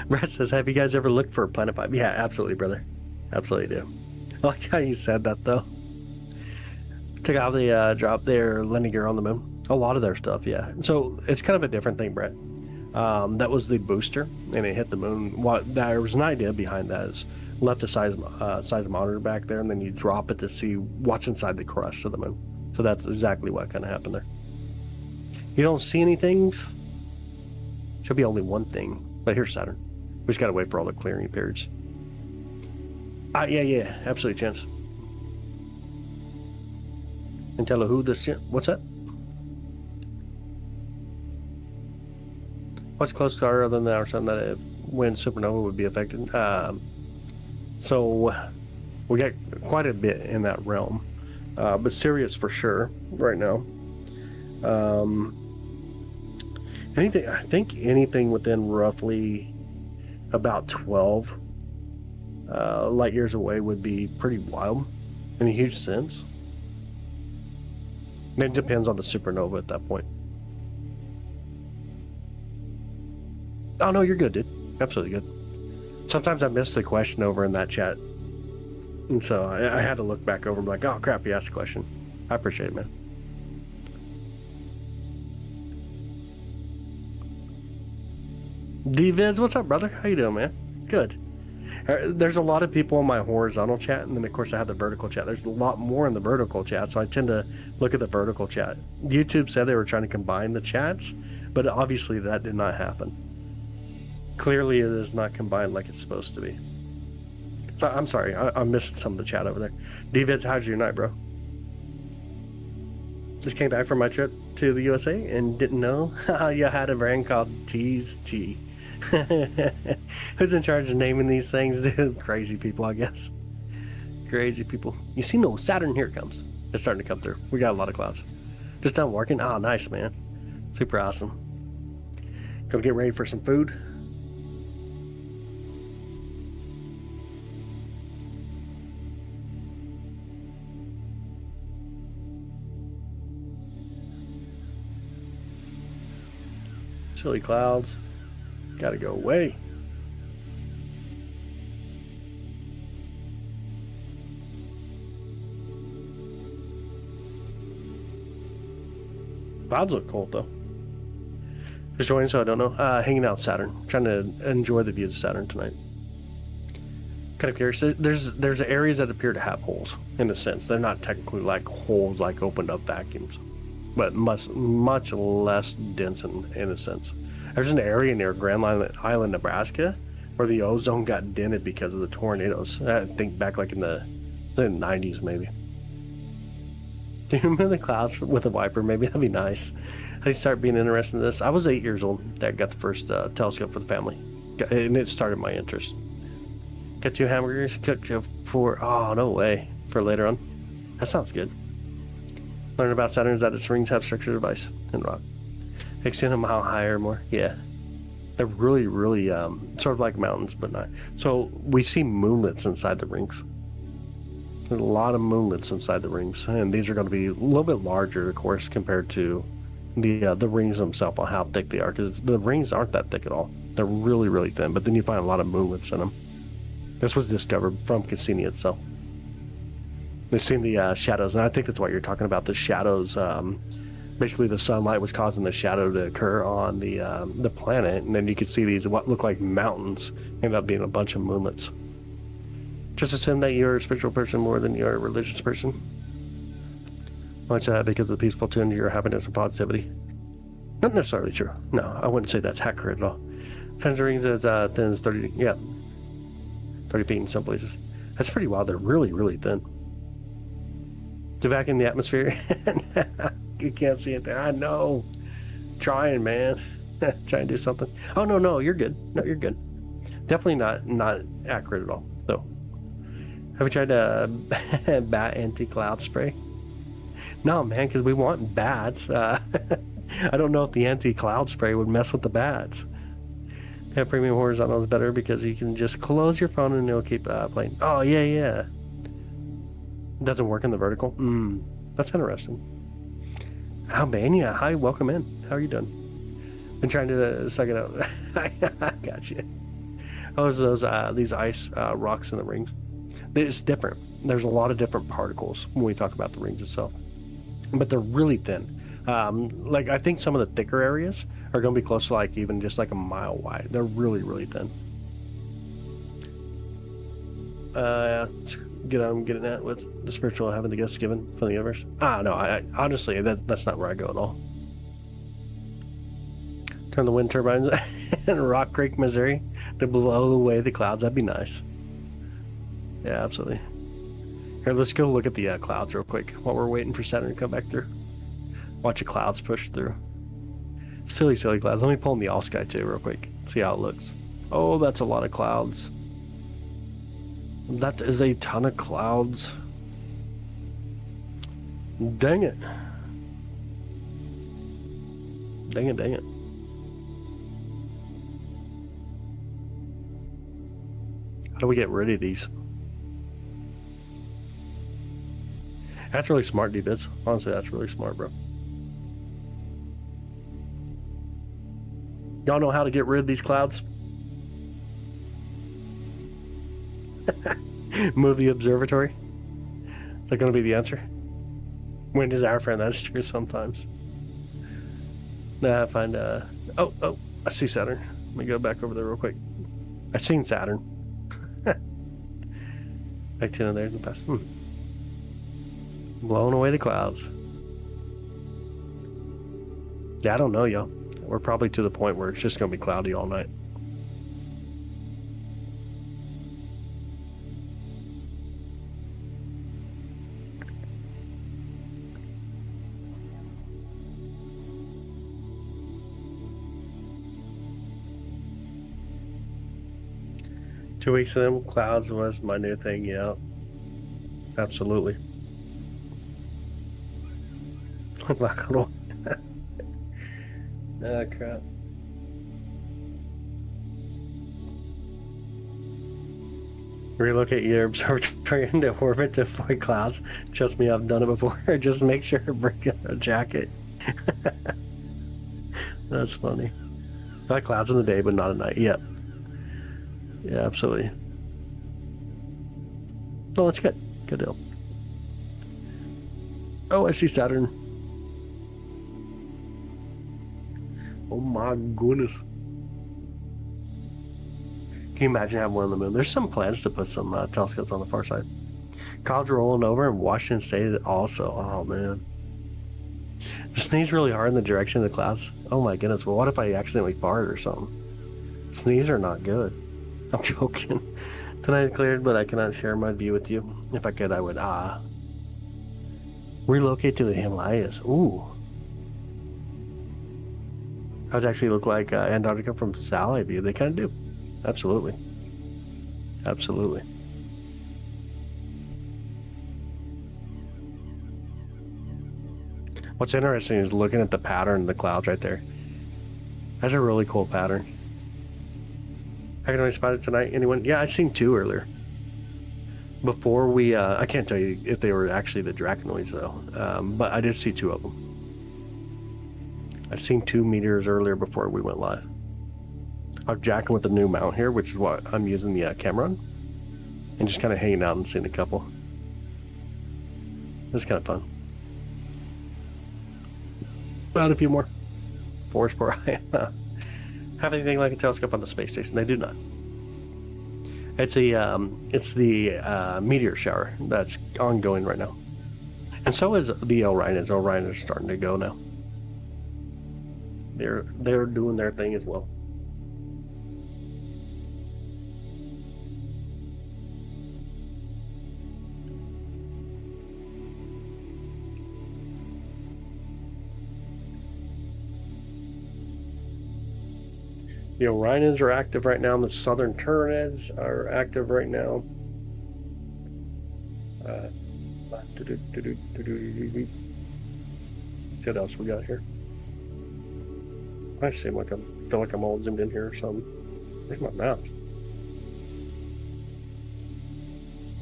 Brett says, have you guys ever looked for Planet 5? Yeah, absolutely, brother. Absolutely do. I like how you said that, though. Took out the drop there, landing gear on the moon. A lot of their stuff, yeah. So it's kind of a different thing, Brett. That was the booster, and it hit the moon. There was an idea behind that is left a size monitor back there, and then you drop it to see what's inside the crust of the moon. So that's exactly what kind of happened there. You don't see anything. Should be only one thing, but here's Saturn. We just gotta wait for all the clearing periods. Yeah, absolutely, chance. And tell her who this. What's that? What's close to our other than our sun that when supernova would be affected? So we got quite a bit in that realm, but Sirius for sure right now. Anything, I think anything within roughly about 12 light years away would be pretty wild in a huge sense. It depends on the supernova at that point. Oh no, you're good, dude. Absolutely good. Sometimes I miss the question over in that chat, and so I had to look back over and be like, oh crap, you asked a question. I appreciate it, man. D-Viz, what's up, brother? How you doing, man? Good. There's a lot of people in my horizontal chat, and then of course I have the vertical chat. There's a lot more in the vertical chat, so I tend to look at the vertical chat. YouTube said they were trying to combine the chats, but obviously that did not happen. Clearly it is not combined like it's supposed to be. So, I'm sorry, I missed some of the chat over there. D-Viz, how's your night, bro? Just came back from my trip to the USA and didn't know you had a brand called Tease Tea. Who's in charge of naming these things? Crazy people, I guess. Crazy people. You see, no, Saturn, here it comes. It's starting to come through. We got a lot of clouds. Just done working. Oh, nice, man. Super awesome. Go get ready for some food. Silly clouds. Gotta go away. Clouds look cool though. Just joining, so I don't know. Hanging out Saturn. Trying to enjoy the views of Saturn tonight. Kind of curious. There's areas that appear to have holes in a sense. They're not technically like holes like opened up vacuums, but much less dense in a sense. There's an area near Grand Island, Nebraska, where the ozone got dented because of the tornadoes. I think back like in the 90s maybe. Do you remember the clouds with a wiper? Maybe that'd be nice. I did start being interested in this. I was 8 years old. Dad got the first telescope for the family, and it started my interest. Got 2 hamburgers, cooked for, oh, no way, for later on. That sounds good. Learn about Saturn is that its rings have structured device and rock. Extend a mile higher or more. Yeah. They're really, really sort of like mountains, but not. So we see moonlets inside the rings. There's a lot of moonlets inside the rings, and these are going to be a little bit larger, of course, compared to the rings themselves on how thick they are, because the rings aren't that thick at all. They're really, really thin, but then you find a lot of moonlets in them. This was discovered from Cassini itself. We've seen the shadows, and I think that's what you're talking about, the shadows. Basically, the sunlight was causing the shadow to occur on the planet, and then you could see these, what look like mountains, end up being a bunch of moonlets. Just assume that you're a spiritual person more than you're a religious person. Much because of the peaceful tune to your happiness and positivity. Not necessarily true. No, I wouldn't say that's accurate at all. Fence rings as thin as 30, yeah, 30 feet in some places. That's pretty wild. They're really, really thin. To vacuum the atmosphere, you can't see it there. I know. Trying, man. Trying to do something. Oh, no, you're good. No, you're good. Definitely not accurate at all, though. Have you tried bat anti-cloud spray? No, man, because we want bats. I don't know if the anti-cloud spray would mess with the bats. Yeah, premium horizontal is better because you can just close your phone and it'll keep playing. Oh, yeah. It doesn't work in the vertical? That's interesting. Albania, hi, welcome in. How are you doing? Been trying to suck it out. I got you. Oh, there's those these ice rocks in the rings. It's different. There's a lot of different particles when we talk about the rings itself, but they're really thin. Like I think some of the thicker areas are going to be close to like even just like a mile wide. They're really, really thin. I'm getting at with the spiritual having the gifts given from the universe. No, I honestly that's not where I go at all. Turn the wind turbines in Rock Creek, Missouri to blow away the clouds. That'd be nice. Yeah, absolutely. Here, let's go look at the clouds real quick while we're waiting for Saturn to come back through. Watch the clouds push through. Silly clouds. Let me pull in the all sky too real quick. See how it looks. Oh, that's a lot of clouds. That is a ton of clouds. Dang it. Dang it. How do we get rid of these? That's really smart, D-Bits. Honestly, that's really smart, bro. Y'all know how to get rid of these clouds? Move the observatory? Is that going to be the answer? Wind is our friend. That's true sometimes. Nah, I find, oh, I see Saturn. Let me go back over there real quick. I've seen Saturn. Back to there in the past. Blowing away the clouds. Yeah, I don't know, y'all. We're probably to the point where it's just going to be cloudy all night. Two weeks of them clouds was my new thing, yeah. Absolutely. Black hole. Ah, crap. Relocate your observatory into orbit to avoid clouds. Trust me, I've done it before. Just make sure to bring a jacket. That's funny. Got clouds in the day, but not at night. Yep. Yeah, absolutely. Oh, that's good. Good deal. Oh, I see Saturn. Oh my goodness. Can you imagine having one on the moon? There's some plans to put some telescopes on the far side. Clouds rolling over in Washington State also. Oh man. I sneeze really hard in the direction of the clouds. Oh my goodness. Well, what if I accidentally fart or something? Sneeze are not good. I'm joking. Tonight cleared, but I cannot share my view with you. If I could, I would relocate to the Himalayas. Ooh. That would actually look like Antarctica from satellite view. They kind of do. Absolutely. Absolutely. What's interesting is looking at the pattern of the clouds right there. That's a really cool pattern. I can only spot it tonight. Anyone? Yeah, I've seen two earlier. Before we, I can't tell you if they were actually the Draconoids though, but I did see two of them. I've seen 2 meteors earlier before we went live. I'm jacking with the new mount here, which is what I'm using the camera on, and just kind of hanging out and seeing a couple. It's kind of fun. About a few more. Forest Spore. Have anything like a telescope on the space station? They do not. It's the meteor shower that's ongoing right now, and so is the Orion. Orion is starting to go now. They're doing their thing as well. The Orions are active right now. The Southern Turneds are active right now. What else we got here? I feel like I'm all zoomed in here or something. Where's my mouse?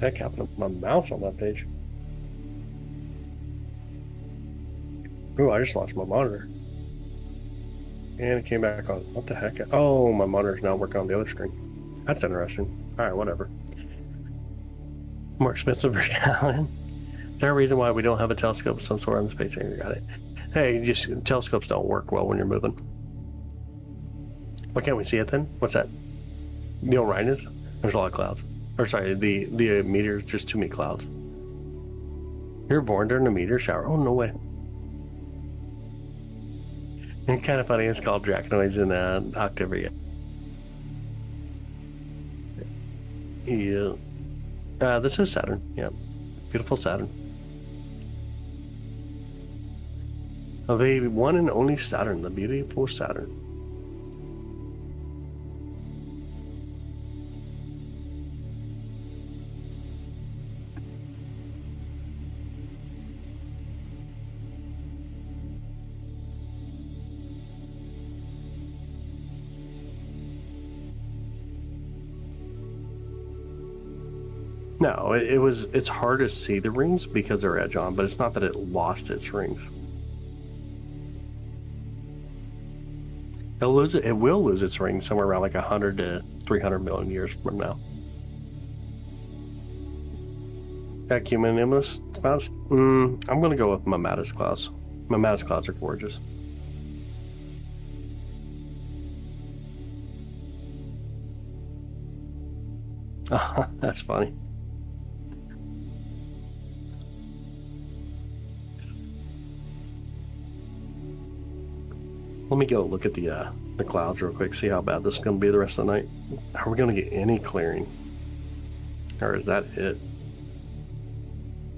Heck happened to my mouse on that page? Oh, I just lost my monitor. And it came back on. What the heck? Oh, my monitor's now working on the other screen. That's interesting. Alright, whatever. More expensive per gallon. Is there a reason why we don't have a telescope of some sort on the space station? Got it. Hey, telescopes don't work well when you're moving. Why can't we see it then? What's that? The Orion is? There's a lot of clouds. Or sorry, the meteors, just too many clouds. You were born during a meteor shower? Oh, no way. It's kind of funny, it's called Draconoids in October yet. Yeah. This is Saturn, yeah. Beautiful Saturn. Oh, the one and only Saturn, the beautiful Saturn. No, it's hard to see the rings because they're edge on, but it's not that it lost its rings. It will lose its rings somewhere around like 100 to 300 million years from now. Cumulonimbus clouds? I'm gonna go with Mammatus clouds. Mammatus clouds are gorgeous. That's funny. Let me go look at the clouds real quick, see how bad this is going to be the rest of the night. Are we going to get any clearing? Or is that it?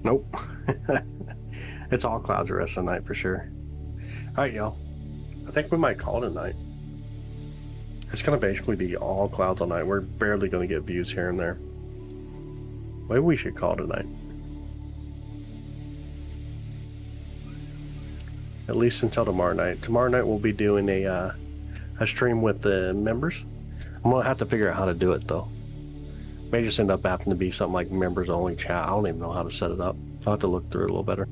Nope. It's all clouds the rest of the night for sure. Alright, y'all. I think we might call it a night. It's going to basically be all clouds all night. We're barely going to get views here and there. Maybe we should call it a night. At least until tomorrow night. Tomorrow night we'll be doing a stream with the members. I'm gonna have to figure out how to do it though. May just end up having to be something like members only chat. I don't even know how to set it up. I'll have to look through it a little better.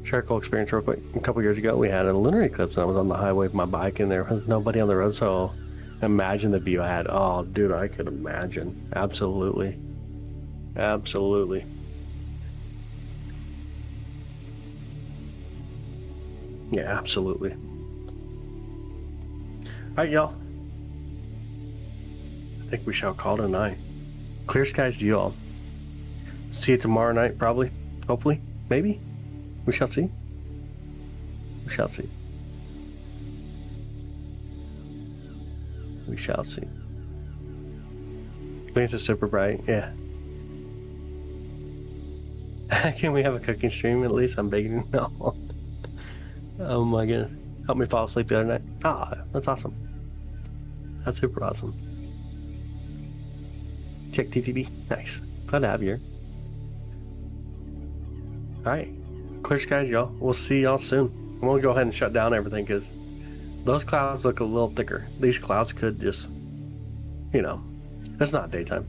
Share a cool experience real quick. A couple years ago we had a lunar eclipse and I was on the highway with my bike and there was nobody on the road, so imagine the view I had. Oh dude, I could imagine. Absolutely. Absolutely. Yeah, absolutely. Alright, y'all. I think we shall call it a night. Clear skies to you all. See you tomorrow night, probably. Hopefully. Maybe. We shall see. We shall see. We shall see. Things are super bright. Yeah. Can we have a cooking stream at least? I'm begging. No. Oh my goodness. Help me fall asleep the other night. Ah, that's awesome. That's super awesome. Check TTB. Nice. Glad to have you here. Alright. Clear skies, y'all. We'll see y'all soon. I'm going to go ahead and shut down everything because those clouds look a little thicker. These clouds could just, you know, it's not daytime.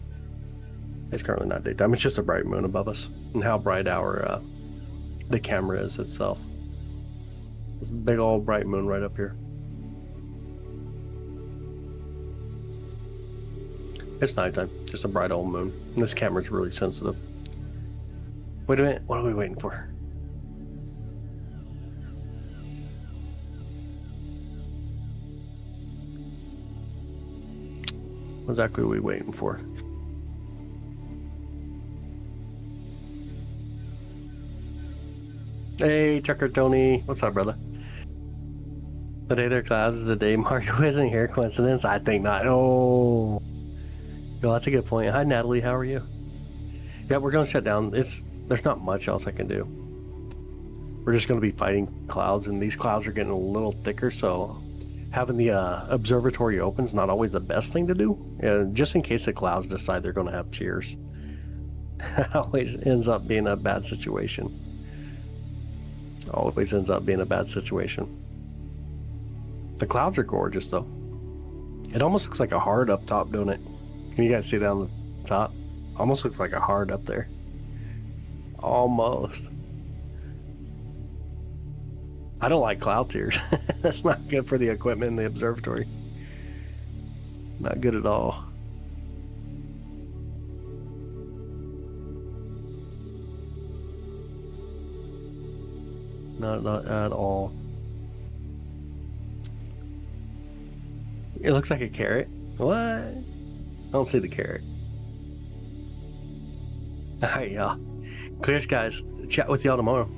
It's currently not daytime. It's just a bright moon above us. And how bright our, the camera is itself. This big old bright moon right up here. It's nighttime. Just a bright old moon. And this camera's really sensitive. Wait a minute. What are we waiting for? What exactly are we waiting for? Hey, Tucker Tony. What's up, brother? The day there clouds is the day Mario isn't here. Coincidence? I think not. Oh. Yo, that's a good point. Hi, Natalie. How are you? Yeah, we're going to shut down. There's not much else I can do. We're just going to be fighting clouds, and these clouds are getting a little thicker, so having the observatory open is not always the best thing to do. Just in case the clouds decide they're going to have cheers. It always ends up being a bad situation. Always ends up being a bad situation. The clouds are gorgeous, though. It almost looks like a heart up top, don't it? Can you guys see that on the top? Almost looks like a heart up there. Almost. I don't like cloud tears. That's not good for the equipment in the observatory. Not good at all. Not at all. It looks like a carrot. What? I don't see the carrot. Alright, y'all. Clear skies. Chat with y'all tomorrow.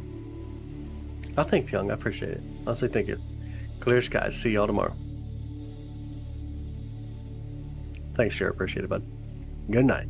Oh, thanks, Young. I appreciate it. Honestly, thank you. Clear skies. See y'all tomorrow. Thanks, sure. Appreciate it, bud. Good night.